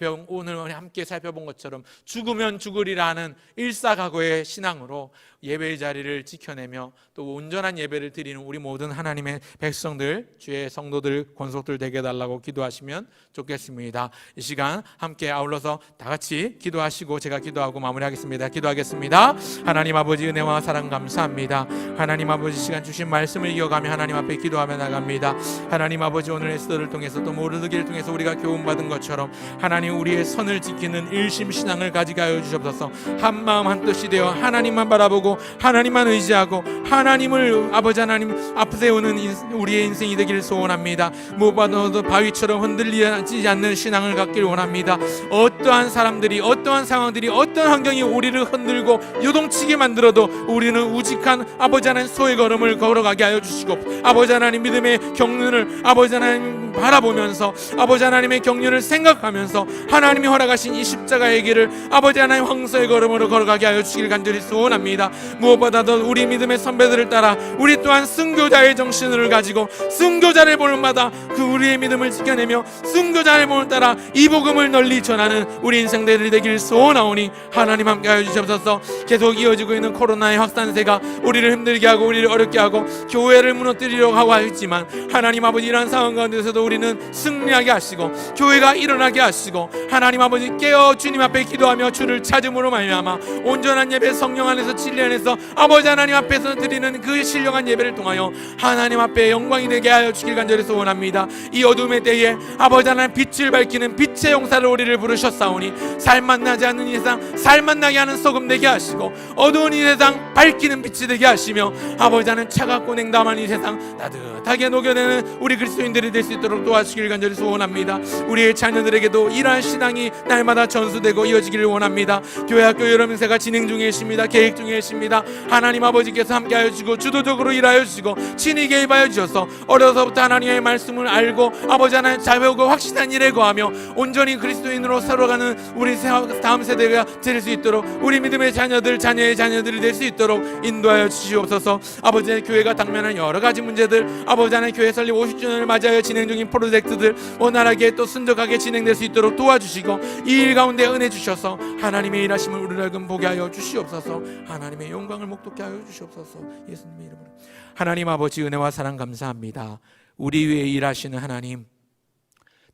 Speaker 1: 함께 살펴본 것처럼 죽으면 죽으리라는 일사각오의 신앙으로 예배의 자리를 지켜내며 또 온전한 예배를 드리는 우리 모든 하나님의 백성들, 주의 성도들, 권속들 되게 해달라고 기도하시면 좋겠습니다. 이 시간 함께 아울러서 다 같이 기도하시고 제가 기도하고 마무리하겠습니다. 기도하겠습니다. 하나님 아버지, 은혜와 사랑 감사합니다. 하나님 아버지, 시간 주신 말씀을 이어가며 하나님 앞에 기도하며 나갑니다. 하나님 아버지, 오늘 에스더를 통해서 또 모르드기를 통해서 우리가 교훈받은 것처럼 하나님 우리의 선을 지키는 일심신앙을 가지게 하여 주옵소서. 한마음 한뜻이 되어 하나님만 바라보고 하나님만 의지하고 하나님을 아버지 하나님 앞에 세우는 우리의 인생이 되기를 소원합니다. 무엇보다도 바위처럼 흔들리지 않는 신앙을 갖기를 원합니다. 어떠한 사람들이, 어떠한 상황들이, 어떤 환경이 우리를 흔들고 요동치게 만들어도 우리는 우직한 아버지 하나님 소의 걸음을 걸어가게 하여 주시고, 아버지 하나님 믿음의 경륜을 아버지 하나님 바라보면서 아버지 하나님의 경륜을 생각하면서 하나님이 허락하신 이 십자가의 길을 아버지 하나님 황소의 걸음으로 걸어가게 하여 주시길 간절히 소원합니다. 무엇보다도 우리 믿음의 선배들을 따라 우리 또한 순교자의 정신을 가지고 순교자를 보는 마다 그 우리의 믿음을 지켜내며 순교자의 몸을 따라 이 복음을 널리 전하는 우리 인생들이 되길 소원하오니 하나님 함께 하여 주시옵소서. 계속 이어지고 있는 코로나의 확산세가 우리를 힘들게 하고 우리를 어렵게 하고 교회를 무너뜨리려고 하고 있지만 하나님 아버지, 이러한 상황 가운데서도 우리는 승리하게 하시고 교회가 일어나게 하시고 하나님 아버지 깨어 주님 앞에 기도하며 주를 찾음으로 말미암아 온전한 예배, 성령 안에서 진리 안에서 아버지 하나님 앞에서 드리는 그 신령한 예배를 통하여 하나님 앞에 영광이 되게 하여 주길 간절히 소원합니다. 이 어둠의 때에 아버지 하나님 빛을 밝히는 빛의 용사를 우리를 부르셨사오니 살만 나지 않는 이 세상 살만 나게 하는 소금 되게 하시고 어두운 이 세상 밝히는 빛이 되게 하시며 아버지 하나님 차갑고 냉담한 이 세상 세상 따뜻하게 녹여내는 우리 그리스도인들이 될 수 있도록 도와주시길 간절히 소원합니다. 우리의 자녀들에게도 이러한 신앙이 날마다 전수되고 이어지기를 원합니다. 교회학교 여러분세가 진행 중에 있습니다. 계획 중에 있습니다. 하나님 아버지께서 함께하여 주시고 주도적으로 일하여 주시고 친히 개입하여 주셔서 어려서부터 하나님의 말씀을 알고 아버지 하나님 잘 배우고 확실한 일에 거하며 온전히 그리스도인으로 살아가는 우리 다음 세대가 될 수 있도록 우리 믿음의 자녀들, 자녀의 자녀들이 될 수 있도록 인도하여 주시옵소서. 아버지의 교회가 당면한 여러 가지 문제들, 아버지 하나님 교회 설립 50주년을 맞이하여 진행 중인 프로젝트들 원활하게 또 순적하게 진행될 수 있도록 도와주시고 이 일 가운데 은혜 주셔서 하나님의 일하심을 우리를 보게 하여 주시옵소서. 하나님의 영광을 목도케 하여 주시옵소서. 예수님의 이름으로. 하나님 아버지 은혜와 사랑 감사합니다. 우리 위해 일하시는 하나님,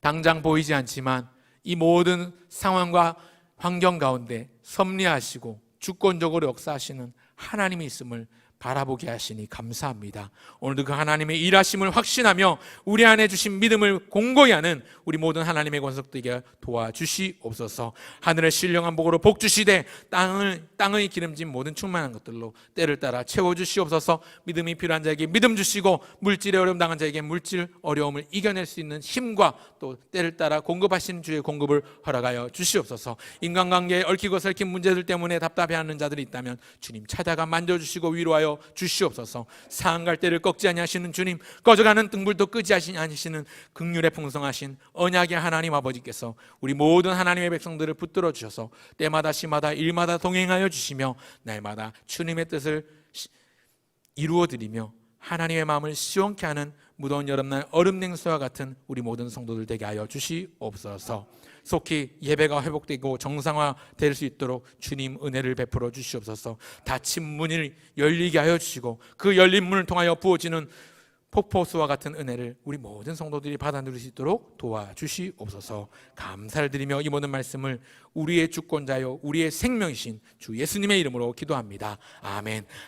Speaker 1: 당장 보이지 않지만 이 모든 상황과 환경 가운데 섭리하시고 주권적으로 역사하시는 하나님이 있음을 바라보게 하시니 감사합니다. 오늘도 그 하나님의 일하심을 확신하며 우리 안에 주신 믿음을 공고히 하는 우리 모든 하나님의 권속되게 도와주시옵소서. 하늘의 신령한 복으로 복 주시되 땅의 기름진 모든 충만한 것들로 때를 따라 채워주시옵소서. 믿음이 필요한 자에게 믿음 주시고 물질에 어려움 당한 자에게 물질 어려움을 이겨낼 수 있는 힘과 또 때를 따라 공급하시는 주의 공급을 허락하여 주시옵소서. 인간관계에 얽히고 설킨 문제들 때문에 답답해하는 자들이 있다면 주님 찾아가 만져주시고 위로하여 주시옵소서. 상한 갈대를 꺾지 아니하시는 주님, 꺼져가는 등불도 끄지 아니하시는 긍휼에 풍성하신 언약의 하나님 아버지께서 우리 모든 하나님의 백성들을 붙들어 주셔서 때마다 시마다 일마다 동행하여 주시며 날마다 주님의 뜻을 이루어 드리며 하나님의 마음을 시원케 하는 무더운 여름날 얼음 냉수와 같은 우리 모든 성도들 되게 하여 주시옵소서. 속히 예배가 회복되고 정상화될 수 있도록 주님 은혜를 베풀어 주시옵소서. 닫힌 문을 열리게 하여 주시고 그 열린 문을 통하여 부어지는 폭포수와 같은 은혜를 우리 모든 성도들이 받아 누릴 수 있도록 도와주시옵소서. 감사를 드리며 이 모든 말씀을 우리의 주권자요 우리의 생명이신 주 예수님의 이름으로 기도합니다. 아멘.